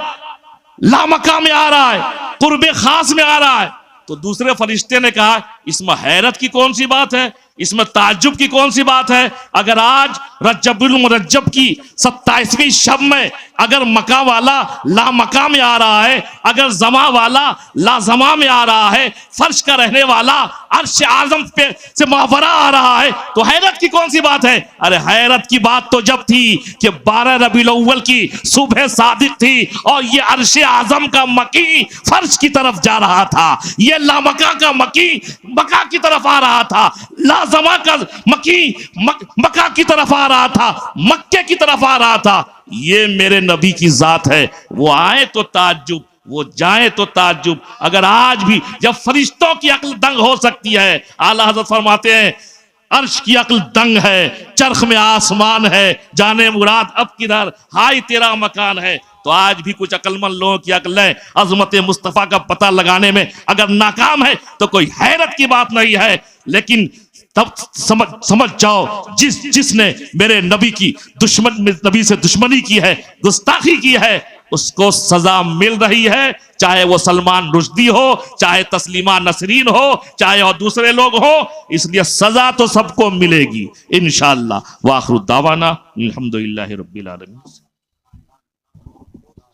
ला मका में आ रहा है, कुर्बे खास में आ रहा है। तो दूसरे फरिश्ते ने कहा, इसमें हैरत की कौन सी बात है, इसमें ताज्जुब की कौन सी बात है? अगर आज रज्जबुल मुरज्जब की 27वीं शब में अगर मका वाला ला मका में आ रहा है, अगर जमा वाला ला जमा में आ रहा है, फर्श का रहने वाला अर्श आजम पे से मावरा आ रहा है, तो हैरत की कौन सी बात है? अरे हैरत की बात तो जब थी कि 12 रबीउल अव्वल की सुबह सादिक थी और ये अर्श आजम का मकी फर्श की तरफ जा रहा था, ये ला मका का मकी मका की तरफ आ रहा था, ला जमा का मकी मका की तरफ आ रहा था, मक्के की तरफ आ रहा था। ये मेरे नबी की जात है। वो आए तो ताज्जुब, वो जाए तो ताज्जुब। अगर आज भी जब फरिश्तों की अक्ल दंग हो सकती है, आला हज़रत फरमाते हैं अर्श की अक्ल दंग है, चरख में आसमान है, जाने मुराद अब किधर, हाय तेरा मकान है। तो आज भी कुछ अक्लमंद लोगों की अक्लें अजमत मुस्तफ़ा का पता लगाने में अगर नाकाम है तो कोई हैरत की बात नहीं है। लेकिन तब समझ जाओ, जिसने मेरे नबी की नबी से दुश्मनी की है, गुस्ताखी की है, उसको सजा मिल रही है। चाहे वो सलमान रुश्दी हो, चाहे तस्लीमा नसरीन हो, चाहे और दूसरे लोग हो, इसलिए सजा तो सबको मिलेगी इंशाअल्लाह। वाखिरु दावाना अल्हम्दुलिल्लाहि रब्बिल आलमीन।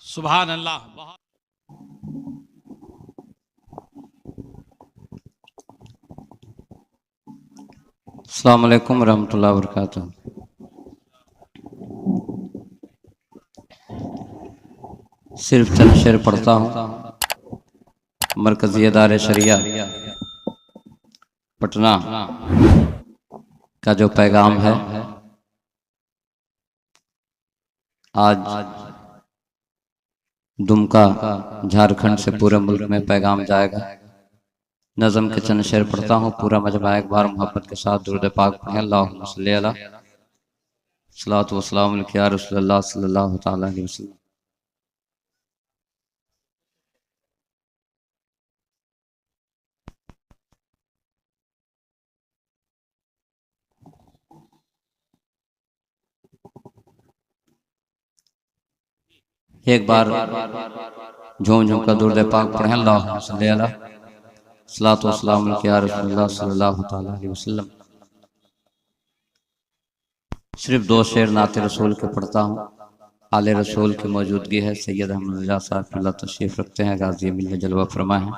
सुभान अल्लाह। अस्सलाम वालेकुम रहमतुल्लाहि व बरकातुहू। सिर्फ चंद शेर पढ़ता हूँ। मरकज़ी इदारे शरिया पटना का जो पैगाम है, आज दुमका झारखंड से पूरे मुल्क में पैगाम जाएगा। नज़म के चंद शेर पढ़ता हूँ, पूरा मजमा एक बार मोहब्बत के साथ दुरूद पाक पढ़ें। अल्लाहुम्मा सल्ली अला सल्लल्लाहु वस्सलाम या रसूलल्लाह सल्लल्लाहु तआला अलैहि वसल्लम। एक बार झूम झूम का दुरूद पाक पढ़ें। अल्लाहुम्मा सल्ली अला सल्लल्लाहु वस्सलाम या रसूलल्लाह सल्लल्लाहु तआला अलैहि वसल्लम। सिर्फ 2 शेर नाते रसूल के पढ़ता हूँ। आले रसूल की मौजूदगी है। सैयद अहमद रजा साहब अल्लाह तशरीफ़ रखते हैं, गाज़ी मिल्लत जलवा फरमा है।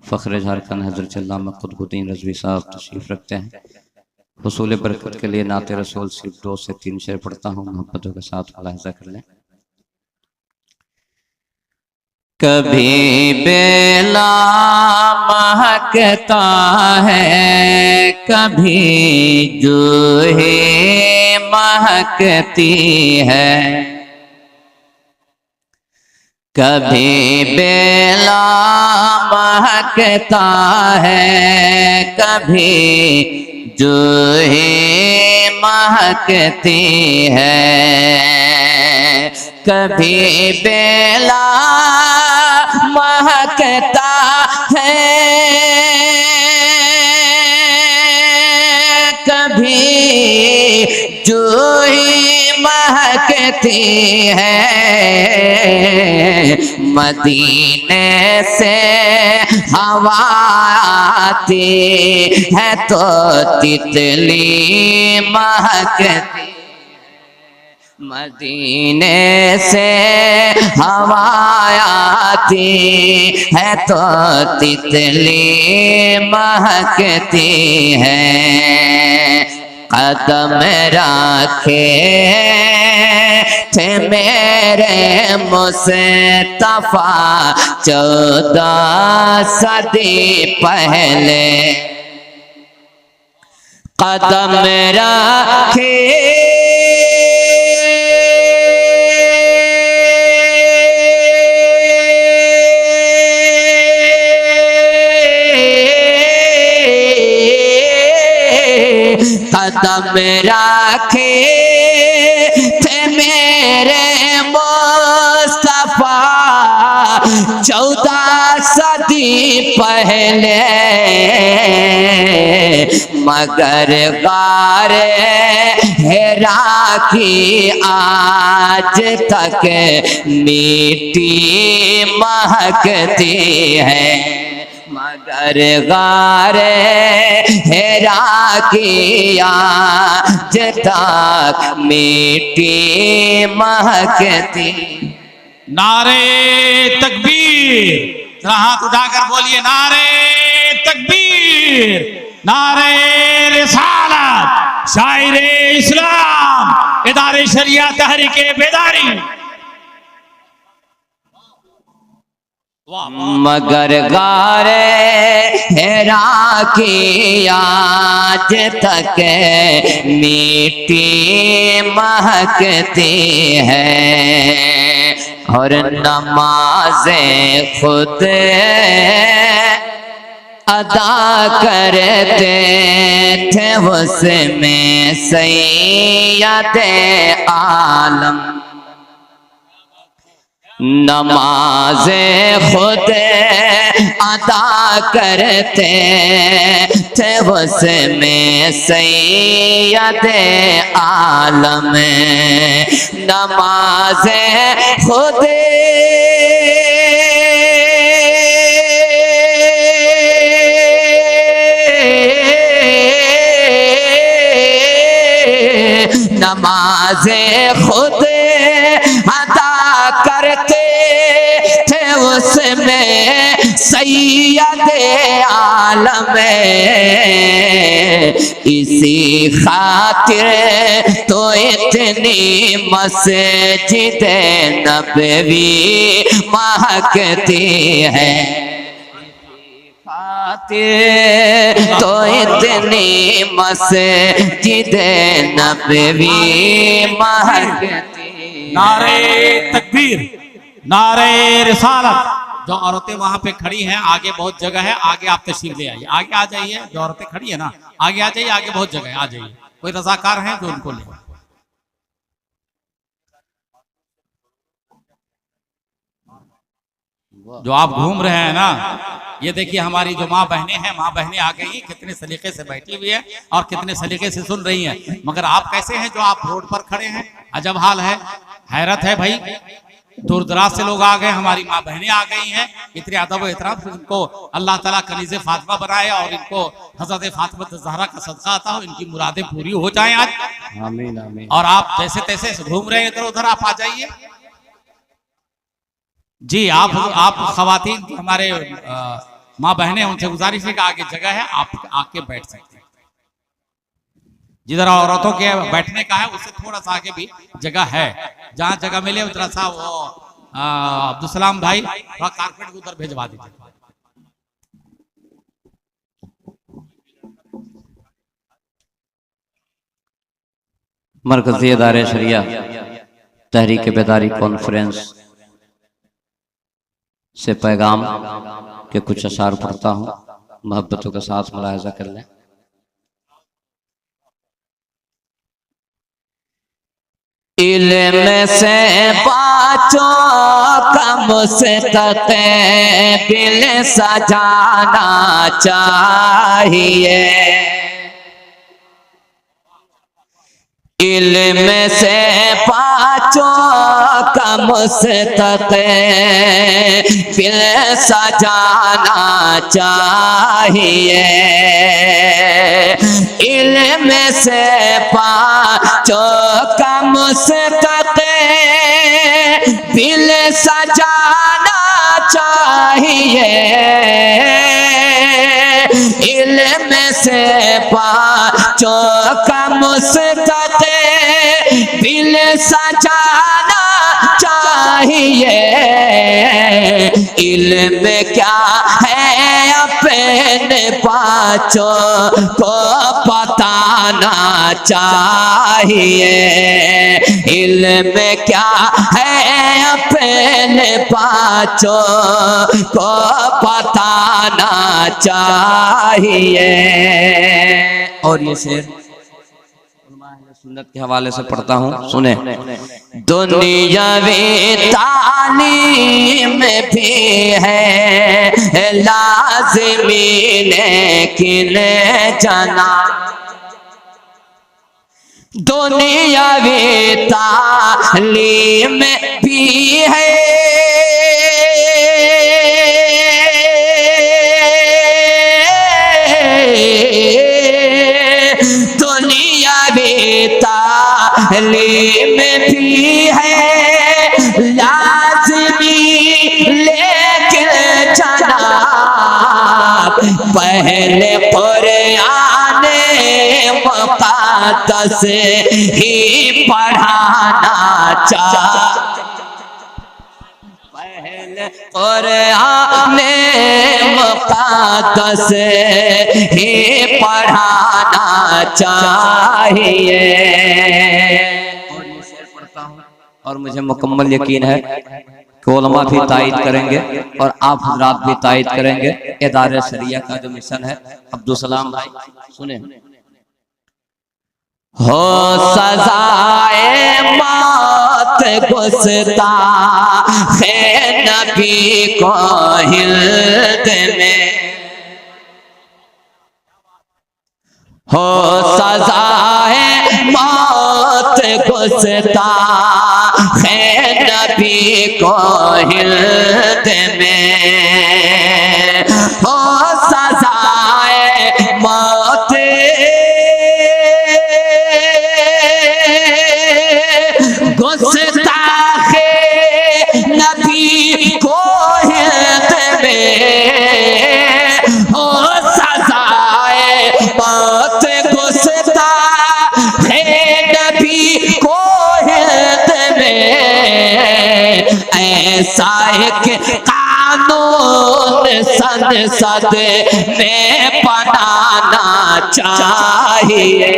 फ़ख्र झारखंड हज़रत अल्लामा क़ुतबुद्दीन रज़वी साहब तशरीफ़ रखते हैं। हुसूल बरकत के लिए नाते रसूल सिर्फ 2 से 3 शेर पढ़ता हूँ, मोहब्बतों के साथ मुलाहिज़ा कर लें। कभी बेला महकता है, कभी जूही महकती है, कभी बेला महकता है, कभी जूही महकती है। कभी बेला महकता है, कभी जूही महकती है, मदीने से हवा आती है तो तितली महकती, मदीने से हवा आती है तो तितली महकती है। कदम रखे थे मेरे मुस्तफा 14 सदी पहले, कदम रखे कदम रखे थे मेरे मुस्तफा 14 सदी पहले, मगर गारे हेरा की आज तक मिट्टी महकती है, मगर गारे हेरा की आज तक मिट्टी महकती। नारे तकबीर, जरा हाथ उठाकर बोलिए नारे तकबीर, नारे रिसालत, शायरे इस्लाम, इदारे शरिया तहरीके बेदारी। मगर गारे हेरा की आज तक मिट्टी महकती है, और नमाज़ें खुद अदा करते थे उसमें सैयदे आलम, नमाज़ें खुद अदा करते थे उसमें सैयदे आलम, नमाज़ें खुद नमाज़ें खुद अदा करते थे उसमें सैयदे आलम, इसी खातिर तो इतनी मस्जिद नबवी महकती है, तो इतनी मस्जिद नबवी महकती। नारे तकबीर, नारे रिसालत। जो औरतें वहां पे खड़ी हैं, आगे बहुत जगह है, आगे आप तशरीफ ले आइए, आगे आ जाइए। जो औरतें खड़ी है ना, आगे आ जाइए, आगे बहुत जगह है, आ जाइए। कोई रजाकार हैं जो उनको ले। जो आप घूम रहे हैं ना, ये देखिए हमारी जो माँ बहनें हैं, माँ बहनें आ गई, कितने सलीके से बैठी हुई है और कितने सलीके से सुन रही हैं। मगर आप कैसे हैं जो आप रोड पर खड़े हैं? अजब हाल है, हैरत है भाई। दूर दराज से लोग आ गए, हमारी माँ बहनें आ गई हैं, इतने अदब और एहतराम से इनको अल्लाह ताला कनीज़े फातिमा बनाए और इनको हज़रत फातिमा ज़हरा का सदका आता हो, इनकी मुरादें पूरी हो जाएं आज। आमीन आमीन। और आप जैसे तैसे घूम रहे हैं इधर उधर, आप आ जाइए जी। आप खवातीन हमारे माँ बहनें, उनसे गुजारिश है कि आगे जगह है, आप आके बैठ सकते हैं। जिधर औरतों के बैठने का है उससे थोड़ा सा आगे भी जगह है, जहाँ जगह मिले उधर सा वो अब्दुल सलाम भाई थोड़ा कारपेट उधर भेजवा दीजिए। मरकज़ी इदारे शरिया तहरीक बेदारी कॉन्फ्रेंस से पैगाम के कुछ अशार पढ़ता हूँ, मोहब्बतों के साथ मुलाहिज़ा कर लें। इल्म से बाचो कम से बिल सजाना चाहिए। इल्म से पाचो कम से बिल सजाना चाहिए। इल्म से पाचो कम से बिल सजाना चाहिए। इल्म से पाचो कम से दिल सजाना चाहिए। इल्म क्या है अपने पाचों को बताना चाहिए। इल्म क्या है अपने पाचों को बताना चाहिए। और ये शेर सुन्नत के हवाले से पढ़ता हूँ, सुने। दुनियावी तालीम भी है लाज़िमी लेकिन जाना। दुनियावी तालीम भी है तालीम भी है लाज़िमी लेकिन जनाब पहले कुरान मुक़द्दस ही पढ़ाना चाहिए। पहले कुरान मुक़द्दस ही पढ़ाना चाहिए। और मुझे मुकम्मल यकीन है कि उलमा भी तायद करेंगे और आप हजरात भी तायद करेंगे। इदारे शरिया का जो मिशन है, अब्दुल सलाम भाई सुने। हो सजाए मौत गुस्ताखे नबी को हिल्द में। हो सजाए मौत गुस्ताखे नबी को हिल्द में। हो सजाए मौत गुस्ताखे नबी को हिल्द में। हो सजाए मौत गुस्ताखे नबी को हिल्द में। ऐसा एक कानून संसद में बनाना चाहिए।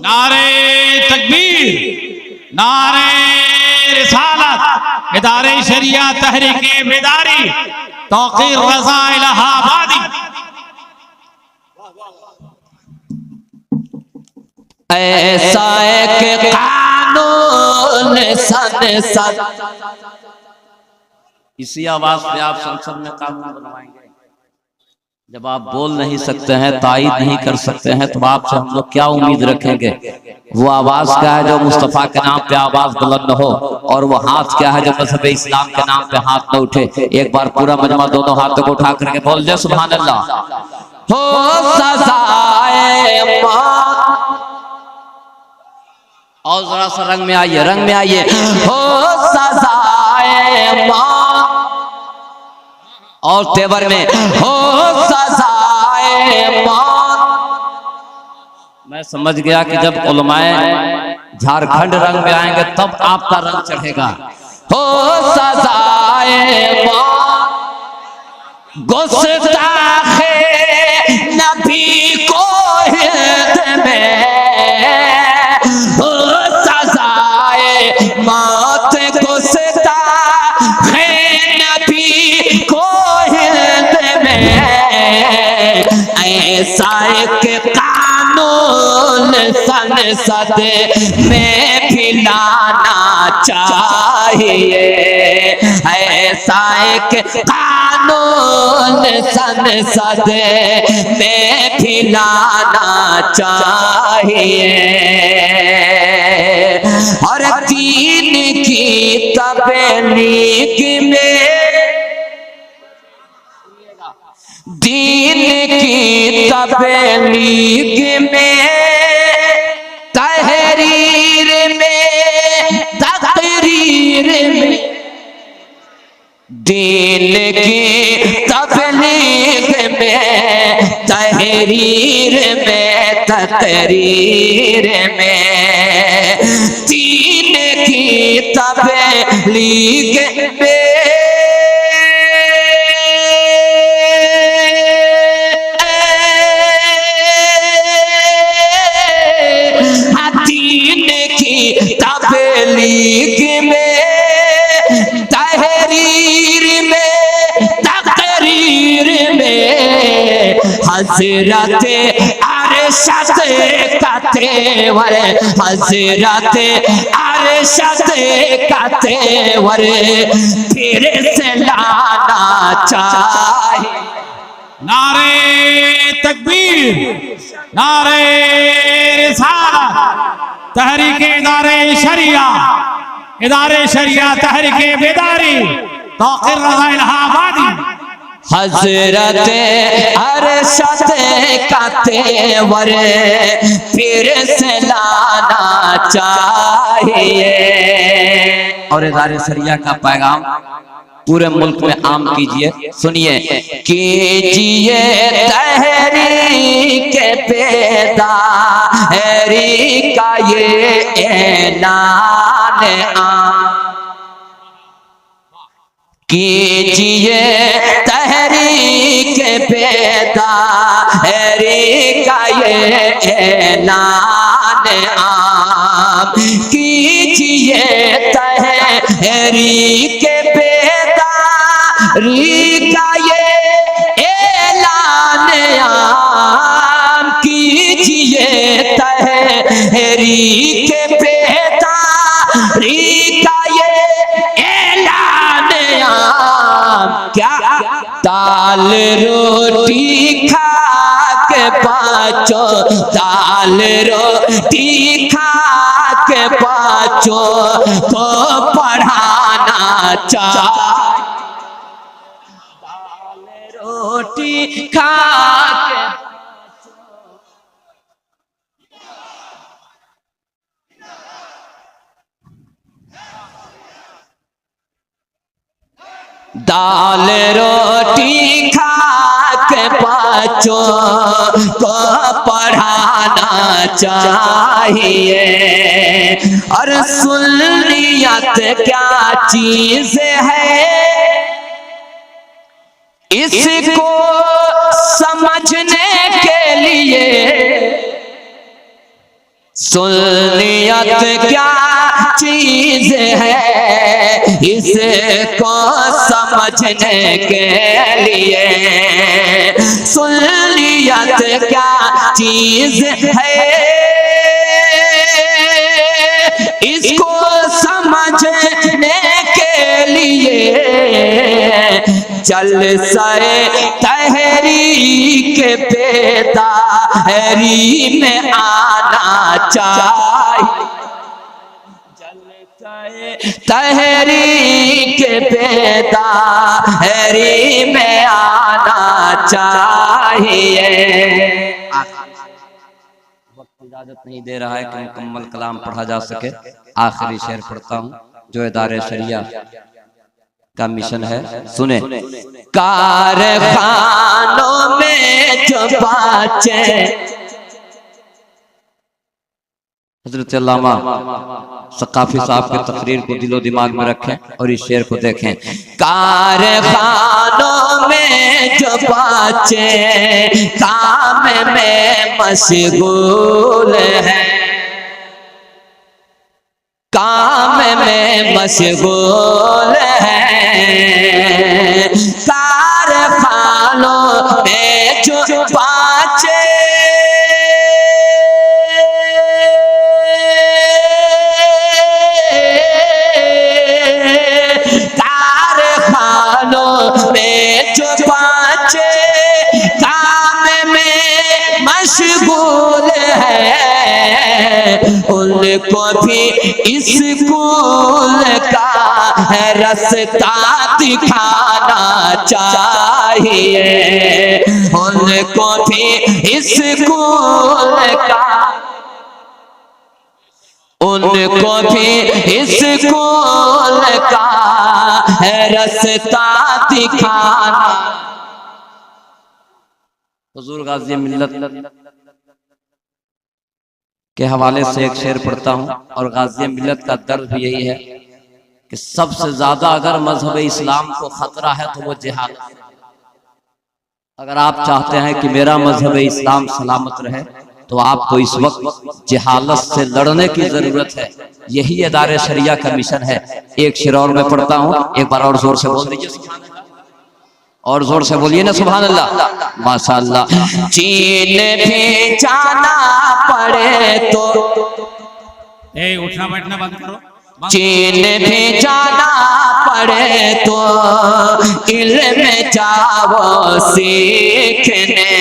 नारे तकबीर, नारे रिसालत, इदारे शरिया तहरीके बेदारी तौकीर रज़ा इलाहाबादी। ऐसा एक कानून संसद, इसी आवाज पे आप संसद में कानून बनवाएंगे। जब आप बोल नहीं सकते हैं, तायद नहीं कर सकते हैं, तो आपसे हम लोग क्या उम्मीद रखेंगे। वो आवाज क्या है जो मुस्तफा के नाम पे आवाज बुलंद हो, और वो हाथ क्या है जो मज़हब इस्लाम के नाम पे हाथ न उठे। एक बार पूरा मजमा दोनों हाथों को उठा करके बोल दे सुभान अल्लाह। हो सजाए मौत, और जरा सा रंग में आइए, रंग में आइए। हो सजाए मौत, और तेवर में हो सजाए मौत। मैं समझ गया कि जब उलमाए झारखंड रंग में आएंगे तब आपका रंग चढ़ेगा। हो सजाए मौत गुस्ताखे नबी को हिल्द में। हो सजाए मौत गुस्ताखे नबी को हिल्द में। ऐसा एक कानून संसद में भी लाना चाहिए, ऐसा एक कानून संसद में भी लाना चाहिए। और दीन की तबलीग में, दीन की तबलीग में, तहरीर में, तकरीर में, दीन की तबलीग में, तहरीर में, तकरीर में, दीन की तबलीग में, तबलीग में, तहरीर में, तकरीर में, हजरत अरशद का तेवर, हजरत अरशद का तेवर फिर से लाना चाहिए। नारे तकबीर, नारे रिसालत, तहरीक इदारे शरिया तहरीक बेदारी ताक़िर रज़ा इलाहाबादी। हजरत अरशद का तेवर फिर से लाना चाहिए। और इदारे शरिया का पैगाम पूरे मुल्क में आम कीजिए। सुनिए, कीजिए तहरीक बेदारी का ये ऐलान आम, कीजिए तहरीक बेदारी का ये ऐलान आम, कीजिए तहरीक बेदारी का ये ऐलान आम, कीजिए तहरीक बेदारी का ये ऐलान आम। क्या दाल रोटी खा के पाचो, दाल रोटी खा के पाचो तो पढ़ाना चाहिए। रोटी खा के दाल रोटी खा के बच्चों को पढ़ाना चाहिए। और सुन्नियत क्या चीज है इसको समझने के लिए, सुन्नियत क्या चीज है इसको समझने के लिए, सुन्नियत क्या चीज है इसको समझने के लिए, चल सरे तहरीक बेदारी में आना चाहिए, तहरीक बेदारी में आना चाहिए। वक्त इजाजत नहीं दे रहा है कि मुकम्मल कलाम पढ़ा जा सके। आखिरी शेर पढ़ता हूँ जो इदारे शरिया का मिशन है। सुने, कारखानों में जो बच्चे, हजरत अल्लामा सकाफी साहब के तकरीर को दिलो दिमाग में रखें और इस शेर को देखें। कारखानों में जो बच्चे काम में मशगूल है, काम में मशगूल है, कारखानों में जो मशगूल है, उनको भी स्कूल का रास्ता दिखाना चाहिए, उनको भी स्कूल का, उनको भी स्कूल का रास्ता दिखाना। हुजूर गाज़ी मिल्लत के हवाले से एक शेर पढ़ता हूँ, और गाज़ी मिल्लत का दर्द भी यही है कि सबसे ज्यादा अगर मजहब इस्लाम को खतरा है तो वो जिहाद। अगर आप चाहते हैं कि मेरा मजहब इस्लाम सलामत रहे तो आपको इस वक्त जिहालत से लड़ने की जरूरत है। यही इदारे शरिया का मिशन है। एक शेर और मैं पढ़ता हूँ, एक बार और जोर से बोल दीजिए, और जोर से बोलिए ना सुभान अल्लाह, माशाअल्लाह। चीन भी जाना पड़े तो, उठना बैठना बंद करो। चीन भी जाना पड़े तो इल्म जाओ सीखने,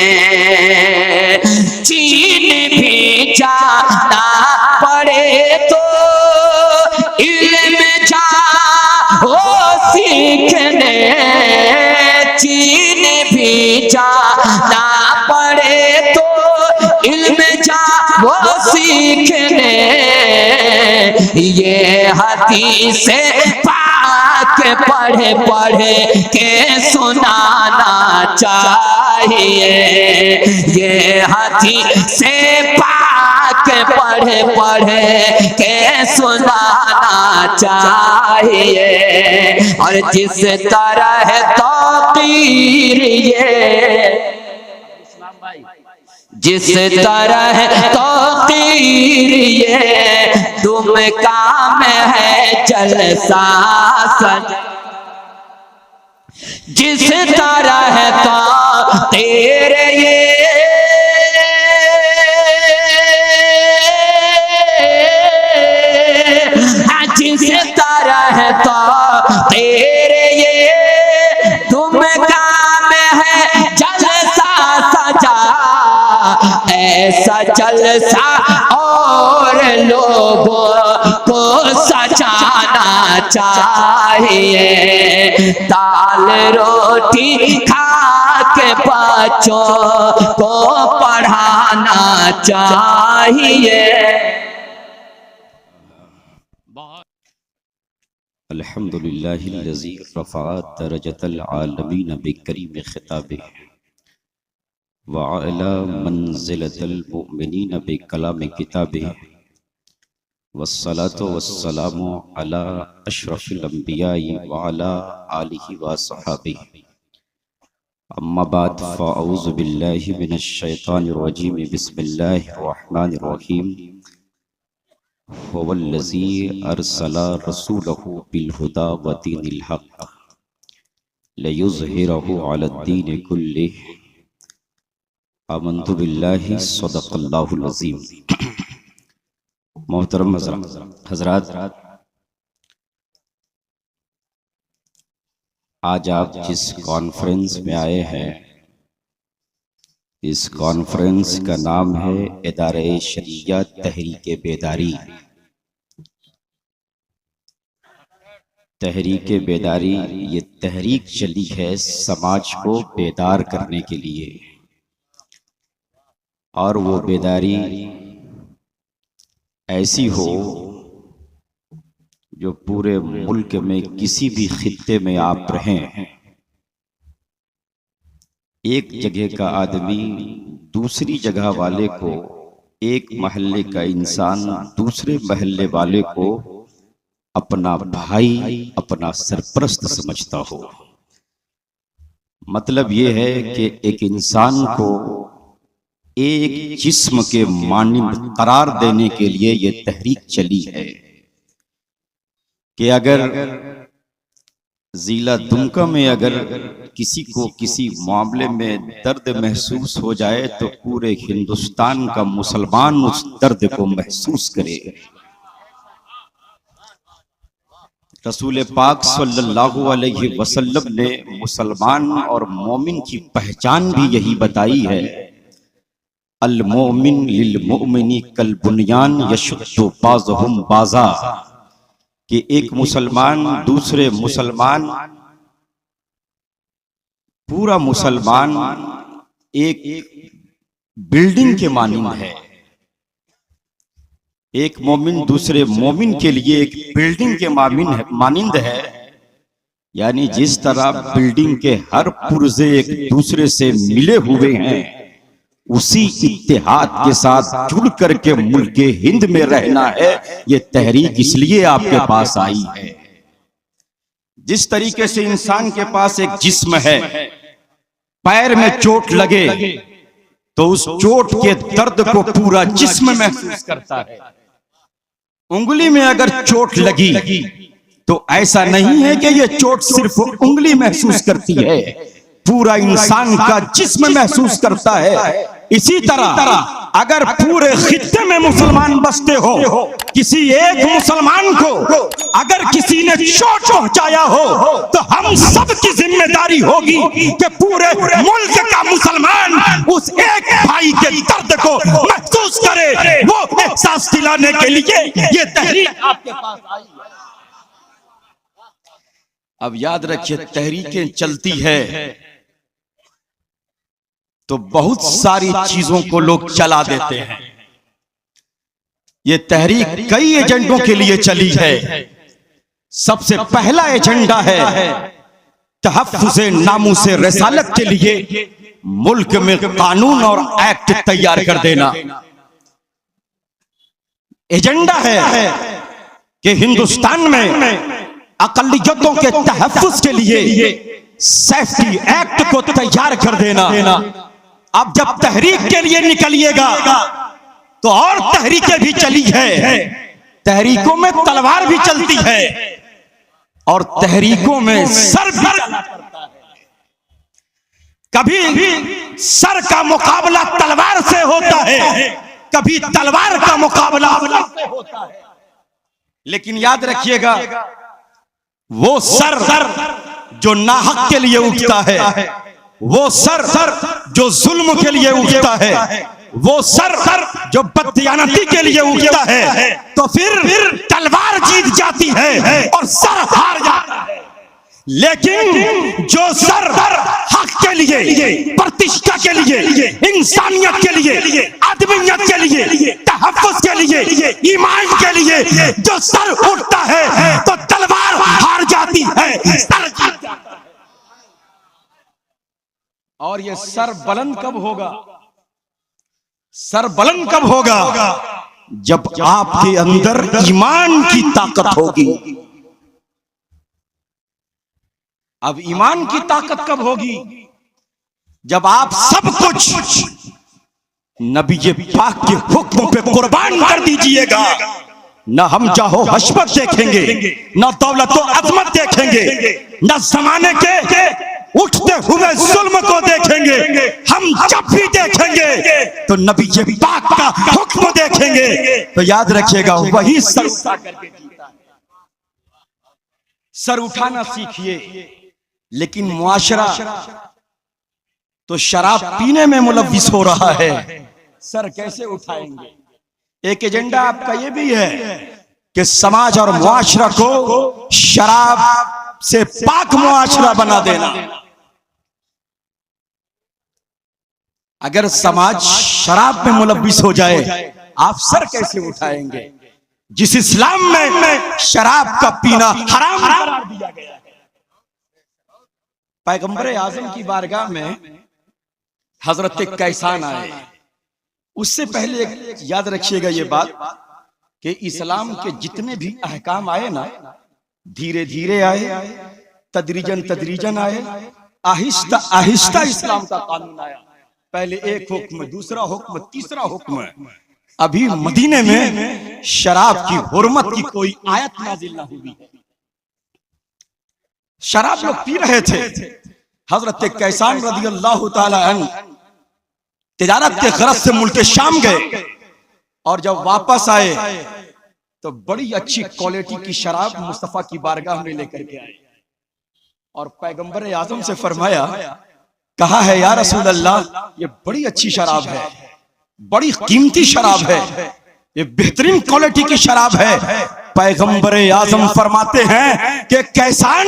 चीन भी जाना पड़े तो इल्म जाओ सीखने, चीन भी जाना पड़े तो इल्म जाओ सीखने, ये हदीस पाक पढ़े पढ़े के सुनाना चाहिए, ये हदीस पाक पढ़े पढ़े के सुनाना चाहिए। और जिस तरह तौकीर ये, जिस तरह तौकीर ये तुम काम है जलसा सज, जिस तरह तौकीर ये जिस तरह तौकीर ये तुम काम है जलसा सजा, ऐसा जलसा और लोगों को सजाना चाहिए, दाल रोटी खा के बच्चों को पढ़ाना चाहिए। अल्हम्दुलिल्लाहिल्लज़ी रफ़अ दरजतल आलमीन बिकरीम खिताबिही व अला मंज़िलतल मुअमिनीन बिकलाम किताबिही वस्सलातु वस्सलामु अला अशरफिल अंबियाई व अला आलिहि व अस्हाबिही। अम्मा बाद फ़अऊज़ु बिल्लाहि मिनश शैतानिर रजीम। बिस्मिल्लाहिर रहमानिर रहीम। हुवल्लज़ी अरसला रसूलहु बिल हुदा व दीनिल हक़ लियुज़हिरहु अलद्दीनि कुल्लिहि। आमन्तु बिल्लाहि सदक़ल्लाहुल अज़ीम। मोहतरम हज़रात, आज आप जिस कॉन्फ्रेंस में आए हैं, इस कॉन्फ्रेंस का नाम है इदारे शरिया तहरीके बेदारी। तहरीके बेदारी ये तहरीक चली है समाज को बेदार करने के लिए, और वो बेदारी ऐसी हो जो पूरे मुल्क में किसी भी खित्ते में आप रहें, एक जगह का आदमी दूसरी जगह वाले को, एक महल्ले का इंसान दूसरे महल्ले वाले को अपना भाई, अपना सरपरस्त समझता हो। मतलब ये है कि एक इंसान को एक जिस्म के मानिंद करार देने के लिए ये तहरीक चली है कि अगर जिला दुमका में अगर किसी को किसी मामले में दर्द महसूस हो जाए तो पूरे हिंदुस्तान का मुसलमान उस दर्द को महसूस करे। रसूल पाक सल्लल्लाहु अलैहि वसल्लम ने मुसलमान और मोमिन की पहचान भी यही बताई है अल मोमिन लिल मोमिनी कल बुनियान यशुद्दु बाज़हुम बाज़ा, कि एक मुसलमान दूसरे मुसलमान, पूरा मुसलमान एक बिल्डिंग के मानिंद है। एक मोमिन दूसरे मोमिन के लिए एक बिल्डिंग के मानिंद है। यानी जिस तरह बिल्डिंग के हर पुर्जे एक दूसरे से मिले हुए हैं, उसी इत्तेहाद के साथ जुड़ करके मुल्क हिंद में रहना है। ये तहरीक इसलिए आपके पास आई है। जिस तरीके से इंसान के पास एक जिस्म है, पैर में चोट लगे तो उस चोट के दर्द को पूरा जिस्म महसूस करता है। उंगली में अगर चोट लगी तो ऐसा नहीं है कि यह चोट सिर्फ उंगली महसूस करती है, पूरा इंसान का जिस्म महसूस करता है। इसी तरह अगर पूरे खित्ते में मुसलमान बसते हो, किसी एक मुसलमान को अगर किसी ने चोट पहुंचाया हो तो हम सब की जिम्मेदारी होगी कि पूरे मुल्क का मुसलमान उस एक भाई के दर्द को महसूस करे। वो एहसास दिलाने के लिए ये तहरीक आपके पास आई है। अब याद रखिए, तहरीकें चलती है तो बहुत सारी चीजों को लोग चला देते हैं। ये तहरीक कई एजेंडों के लिए चली है। सबसे पहला एजेंडा है तहफ्फुज़े नामूसे रिसालत के लिए मुल्क में कानून और एक्ट तैयार कर देना। एजेंडा है कि हिंदुस्तान में अक़लियतों के तहफ्फुज़ के लिए सेफ्टी एक्ट को तैयार कर देना। अब जब तहरीक के लिए निकलिएगा तो और तहरीकें भी चली है। तहरीकों में तलवार भी चलती है और तहरीकों में सर भी चला करता है। कभी सर का मुकाबला तलवार से होता है, कभी तलवार का मुकाबला से होता है। लेकिन याद रखिएगा, वो सर जो नाहक के लिए उठता है, वो सर जो जुल्म के लिए उठता है, वो सर जो बददियानती के लिए उठता है, तो फिर तलवार जीत जाती है और सर हार जाता है। लेकिन जो सर हक के लिए, प्रतिष्ठा के लिए, इंसानियत के लिए, आदमियत के लिए, तहफ्फुज़ के लिए, ईमान के लिए जो सर उठता है तो तलवार हार जाती है, सर जीत जाता है। और ये सर बुलंद कब होगा? सर बुलंद कब होगा? जब आपके अंदर ईमान की ताकत होगी। अब ईमान की ताकत कब होगी? जब आप सब कुछ नबी पाक के हुक्म पे कुर्बान कर दीजिएगा। न हम चाहो हशमत देखेंगे, न दौलत व अजमत देखेंगे, न जमाने के उठते हुए जुल्म को देखेंगे। हम जब भी देखेंगे तो नबी पाक का हुक्म देखेंगे। तो याद रखिएगा, वही सर उठा करके जीता है। सर उठाना सीखिए। लेकिन मुआशरा तो शराब पीने में मुलव्विस हो रहा है, सर कैसे उठाएंगे? एक एजेंडा आपका ये भी है कि समाज और मुआशरा को शराब से पाक मुआशरा बना देना। अगर समाज शराब में मुलव्विस हो जाए, आप सर कैसे उठाएंगे? जिस इस्लाम में शराब का पीना हराम करार दिया गया है। पैगंबर आजम की बारगाह में हजरत कैसान आए। उससे पहले याद रखिएगा ये बात कि इस्लाम के जितने भी अहकाम आए ना, धीरे धीरे आए, तदरीजन आए, आहिस्ता आहिस्ता इस्लाम का कानून आया। पहले एक हुक्म, दूसरा हुक्म, तीसरा हुक्म। अभी मदीने में शराब की हुर्मत की कोई आयत नाजिल ना हुई। शराब लोग पी रहे थे। हजरत कैसान रज़ियल्लाहु ताला अन्हु तिजारत के गरज से मुल्क शाम गए और जब वापस आए तो बड़ी अच्छी क्वालिटी की शराब मुस्तफा की बारगाह में लेकर के आए और पैगंबर आजम से फरमाया, कहा है या रसूल अल्लाह, ये बड़ी अच्छी शराब है। बड़ी कीमती शराब है, ये बेहतरीन क्वालिटी की शराब है। पैगंबर आजम फरमाते हैं कि कैसान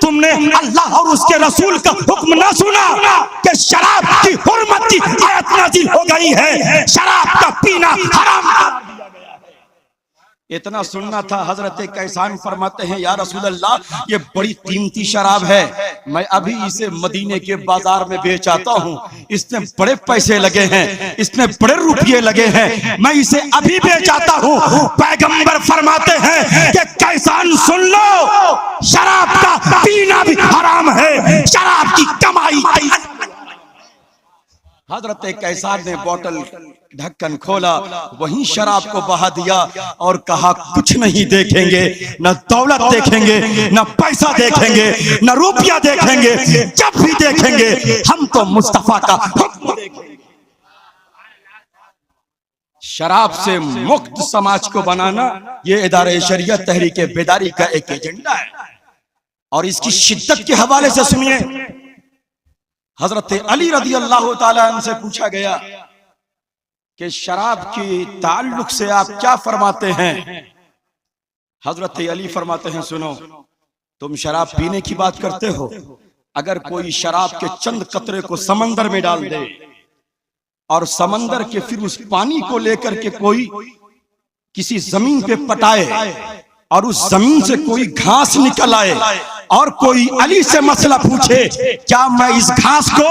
तुमने अल्लाह और उसके रसूल का हुक्म ना सुना कि शराब की हुर्मत की आयत नाज़िल हो गई है, शराब का पीना हराम कर दिया गया है। इतना सुनना था। हजरत कैसान फरमाते हैं या रसूल अल्लाह ये बड़ी कीमती शराब है, मैं अभी इसे मदीने के बाजार में बेच आता हूँ, इसमें बड़े पैसे लगे हैं, इसमें बड़े रुपये लगे हैं, मैं इसे अभी बेच आता हूँ। पैगंबर फरमाते हैं कि कैसान सुन लो, शराब का पीना भी हराम है, शराब की कमाई। हजरत कैसान ने बोतल ढक्कन खोला, वहीं शराब को बहा दिया और कहा कुछ नहीं देखेंगे, न दौलत देखेंगे, न पैसा देखेंगे, न रुपया देखेंगे, जब भी देखेंगे हम तो मुस्तफा का हुक्म देखेंगे। शराब से मुक्त समाज को बनाना ये इदारे शरीयत तहरीक बेदारी का एक एजेंडा है। और इसकी शिद्दत के हवाले से सुनिए, हजरत अली रदी अल्लाह ताला अन्हु से पूछा गया कि शराब के ताल्लुक से आप क्या फरमाते हैं। हजरत अली फरमाते हैं सुनो, तुम शराब पीने की बात करते हो, अगर कोई शराब के चंद कतरे को समंदर में डाल दे और समंदर के फिर उस पानी को लेकर के कोई किसी जमीन पे पटाए और उस जमीन से कोई घास निकल आए और कोई अली से मसला पूछे, क्या मैं इस घास को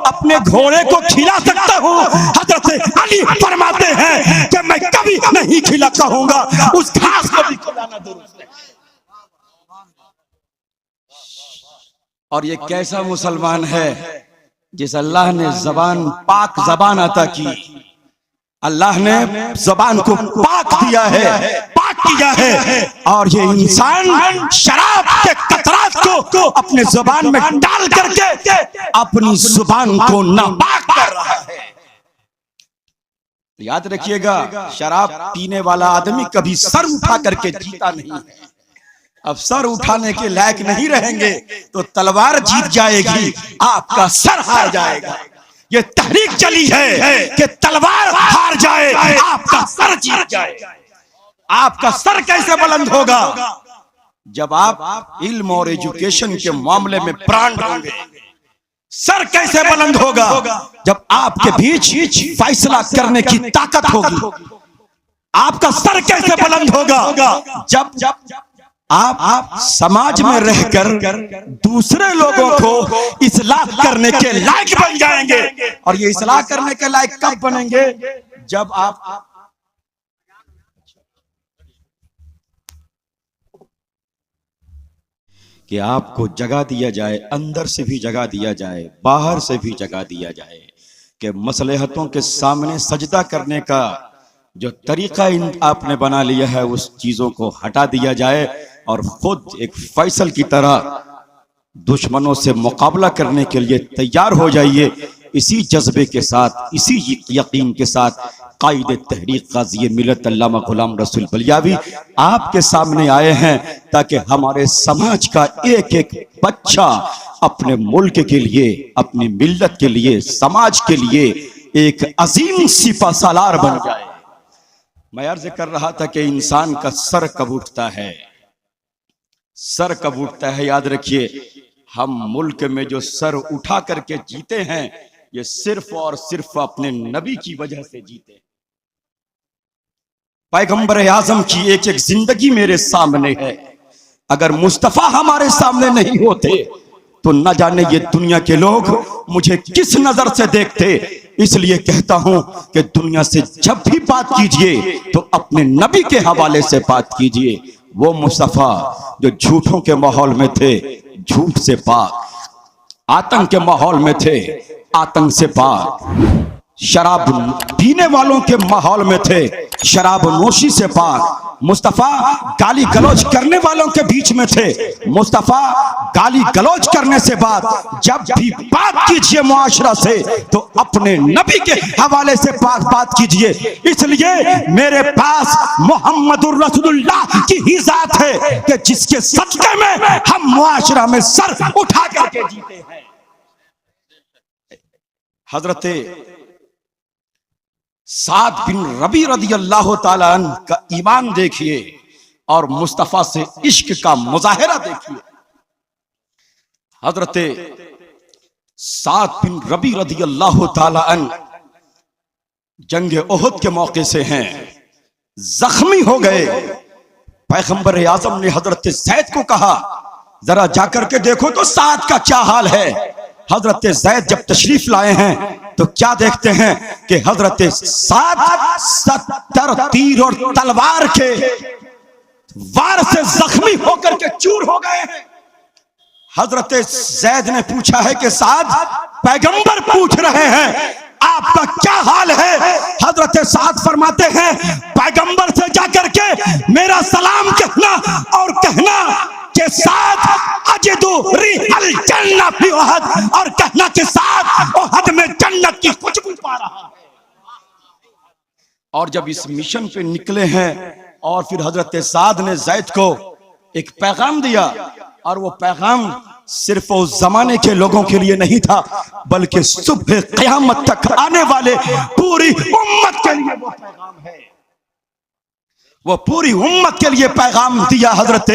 अपने घोड़े को खिला सकता हूँ? हजरत अली फरमाते हैं कि मैं कभी नहीं खिला कहूंगा, उस घास को भी खिलाना दुरुस्त है। और ये कैसा मुसलमान है जिस अल्लाह ने जबान पाक जबान अता की, अल्लाह ने जबान को पाक दिया है, पाक किया है, और ये इंसान शराब के कतरात को अपने जुबान में डाल करके अपनी जुबान को नापाक कर रहा है। याद रखिएगा, शराब पीने वाला आदमी कभी सर उठा करके जीता नहीं है। अब सर उठाने के लायक नहीं रहेंगे तो तलवार जीत जाएगी, आपका सर हार जाएगा। ये तहरीक चली है कि तलवार हार जाए, आपका सर जीत जाए। आपका सर कैसे बुलंद होगा? जब आप इल्म और एजुकेशन के मामले में ब्रांड होंगे। सर कैसे बुलंद होगा? जब आपके बीच फैसला करने की ताकत होगी। आपका सर कैसे बुलंद होगा? जब आप समाज में रहकर दूसरे लोगों को इस्लाह करने के लायक बन जाएंगे। और ये इस्लाह करने के लायक कब बनेंगे? जब आप कि आपको जगह दिया जाए, अंदर से भी जगह दिया जाए, बाहर से भी जगह दिया जाए, कि मसलहतों के सामने सजदा करने का जो तरीका आपने बना लिया है उस चीजों को हटा दिया जाए और खुद एक फैसल की तरह दुश्मनों से मुकाबला करने के लिए तैयार हो जाइए। इसी जज्बे के साथ, इसी यकीन के साथ कायद तहरीक गाज़ी मिल्लत अल्लामा गुलाम रसूल बलियावी आपके सामने आए हैं ताकि हमारे समाज का एक एक बच्चा अपने मुल्क के लिए, अपनी मिल्लत के लिए, समाज के लिए एक अजीम सिपा सालार बन जाए। मैं अर्ज कर रहा था कि इंसान का सर कब उठता है, सर कब उठता है। याद रखिए, हम मुल्क में जो सर उठा करके जीते हैं ये सिर्फ और सिर्फ अपने नबी की वजह से जीते। पैगंबर आजम की एक एक जिंदगी मेरे सामने है। अगर मुस्तफा हमारे सामने नहीं होते तो न जाने ये दुनिया के लोग मुझे किस नजर से देखते। इसलिए कहता हूं कि दुनिया से जब भी बात कीजिए तो अपने नबी के हवाले से बात कीजिए। वो मुस्तफा जो झूठों के माहौल में थे, झूठ से पाक, आतंक के माहौल में थे, आतंक से पाक, शराब पीने वालों के माहौल में थे, शराब नोशी से पाक। मुस्तफा गाली गलौज करने वालों के बीच में थे। मुस्तफा गाली गलौज करने से बात, जब भी बात कीजिए मुआशरा से तो अपने नबी के हवाले से बात कीजिए। इसलिए मेरे पास मोहम्मदुर रसूलुल्लाह की ही जात है कि जिसके सदके में हम मुआशरा में सर उठा करके जीते हैं। हजरत साद बिन रबी रदी अल्लाह ताला अन्हु का ईमान देखिए और मुस्तफा से इश्क का मुजाहिरा देखिए। हजरत साद बिन रबी रदी अल्लाह ताला अन्हु जंग ओहद के मौके से हैं, जख्मी हो गए। पैगंबर आजम ने हजरत जैद को कहा जरा जाकर के देखो तो साद का क्या हाल है। हजरत जैद जब तशरीफ लाए हैं तो क्या देखते हैं कि हजरत साद 70 तीर और तलवार के वार से जख्मी होकर के चूर हो गए हैं। हजरत जैद ने पूछा है कि साद, पैगंबर पूछ रहे हैं आपका क्या हाल है। हजरत साद फरमाते हैं पैगंबर से जाकर के मेरा सलाम कहना और कहना के साथ अजदु रिहल जन्नत फी उहद, और कहना के साथ उहद में जन्नत की खुशबू पा रहा है। और जब इस मिशन पे निकले हैं और फिर हजरत साद ने जैद को एक पैगाम दिया, और वो पैगाम सिर्फ उस जमाने के लोगों के लिए नहीं था बल्कि सुबह क़यामत तक आने वाले पूरी उम्मत के लिए वो पैगाम है। वो पूरी उम्मत के लिए पैगाम दिया। हजरत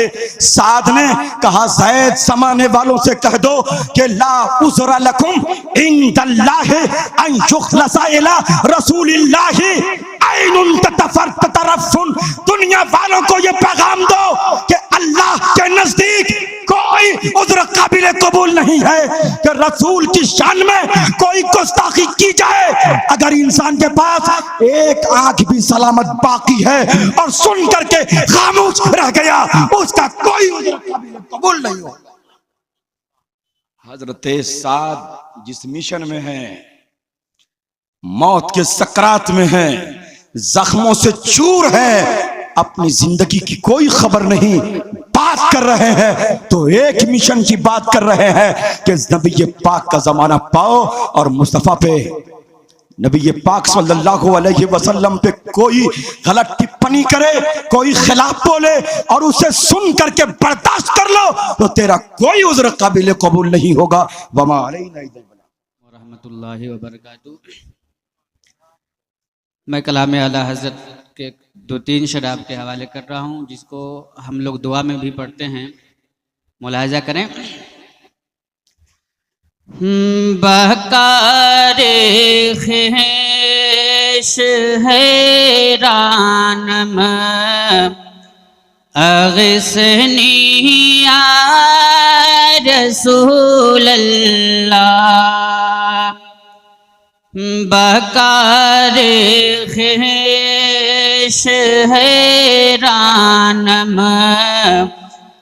साद ने कहा जैद समाने वालों से कह दो कि ला उज़रा लकुम इंदल्लाहि अन युखलसा इला रसूलिल्लाहि ऐनुन ततरफुन। दुनिया वालों को ये पैगाम दो कि अल्लाह के नजदीक कोई उज़्र काबिल कबूल नहीं है कि रसूल की शान में कोई गुस्ताखी की जाए। अगर इंसान के पास एक आंख भी सलामत बाकी है और सुन करके खामोश रह गया, उसका कोई उज़्र काबिल कबूल नहीं हो। हजरत साद जिस मिशन में है, मौत के सकरात में है, जख्मों से चूर है, अपनी जिंदगी की कोई खबर नहीं, बात कर रहे हैं तो एक मिशन की बात कर रहे हैं कि नबी पाक का जमाना पाओ और मुस्तफा पे, नबी पाक सल्लल्लाहु अलैहि वसल्लम पे कोई गलत टिप्पणी करे, कोई खिलाफ बोले और उसे सुन करके बर्दाश्त कर लो तो तेरा कोई उज़्र काबिल कबूल नहीं होगा। वमा अलैना इल्ला अल-बलाग। रहमतुल्लाहि व बरकातुहू। मैं कलाम आला हज़रत के 2-3 शराब के हवाले कर रहा हूँ, जिसको हम लोग दुआ में भी पढ़ते हैं, मुलाहिजा करें। बहकारे ख़ेश हैरानम अग़िस्नी या रसूल अल्लाह। बहकारे ख़ेश हैरानम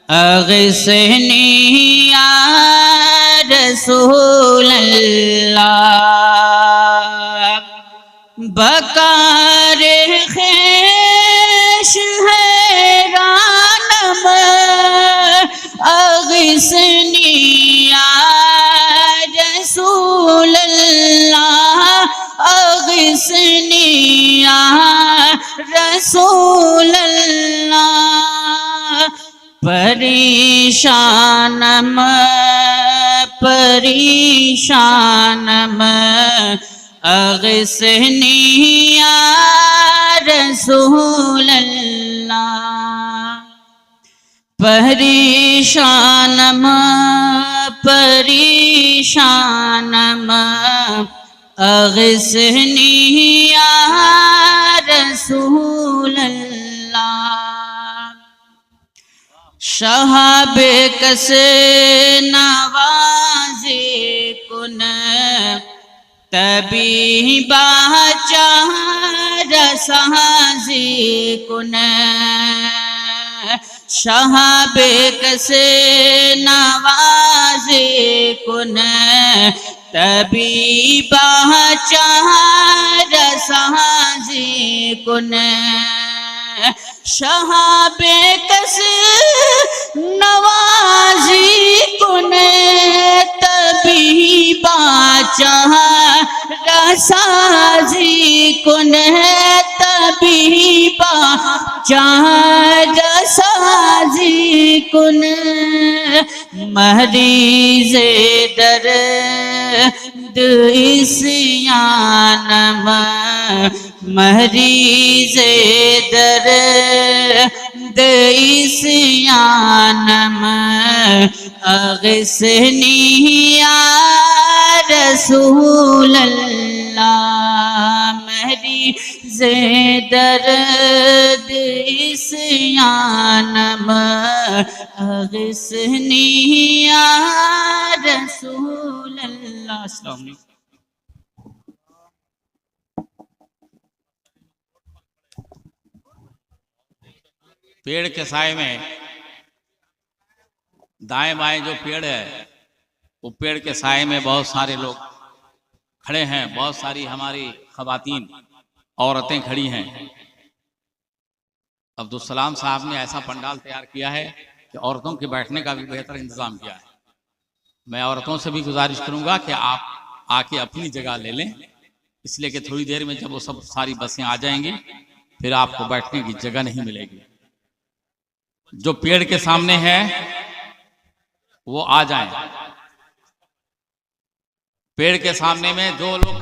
अग़िस्नी या रसूल अल्लाह। बहकारे ख़ेश हैरानम अग़िस्नी या रसूल अल्लाह। अग़िस्नी या रसूल अल्लाह। परेशानम परेशानम अग़िस्नी या रसूल अल्लाह। परेशानम परेशानम अग़िस्नी या रसूल अल्लाह। शहाबे कस नवाज़े कुन तबीबा चार साज़े कुन। शहाबे कस नवाज़े कुन तबीबा चार साज़े कुन। शहाबे कस नवाज़ी कुन तबीबा चार साज़ी कुन। तबीबा चार साज़ी कुन। मरीज़े दर्द इस्यानम मरीज दर्द इस यानम अगसनी या रसूल अल्लाह। मरीज दर्द इस यानम अगसनी या रसूल अल्लाह। अस्सलाम वालेकुम। पेड़ के साए में दाएं बाएं जो पेड़ है, वो पेड़ के साए में बहुत सारे लोग खड़े हैं, बहुत सारी हमारी खवातीन औरतें खड़ी हैं। अब्दुल सलाम साहब ने ऐसा पंडाल तैयार किया है कि औरतों के बैठने का भी बेहतर इंतजाम किया है। मैं औरतों से भी गुजारिश करूंगा कि आप आके अपनी जगह ले लें, इसलिए कि थोड़ी देर में जब वो सब सारी बसें आ जाएंगी फिर आपको बैठने की जगह नहीं मिलेगी। जो पेड़ के सामने है वो आ जाएं। पेड़ के सामने में जो लोग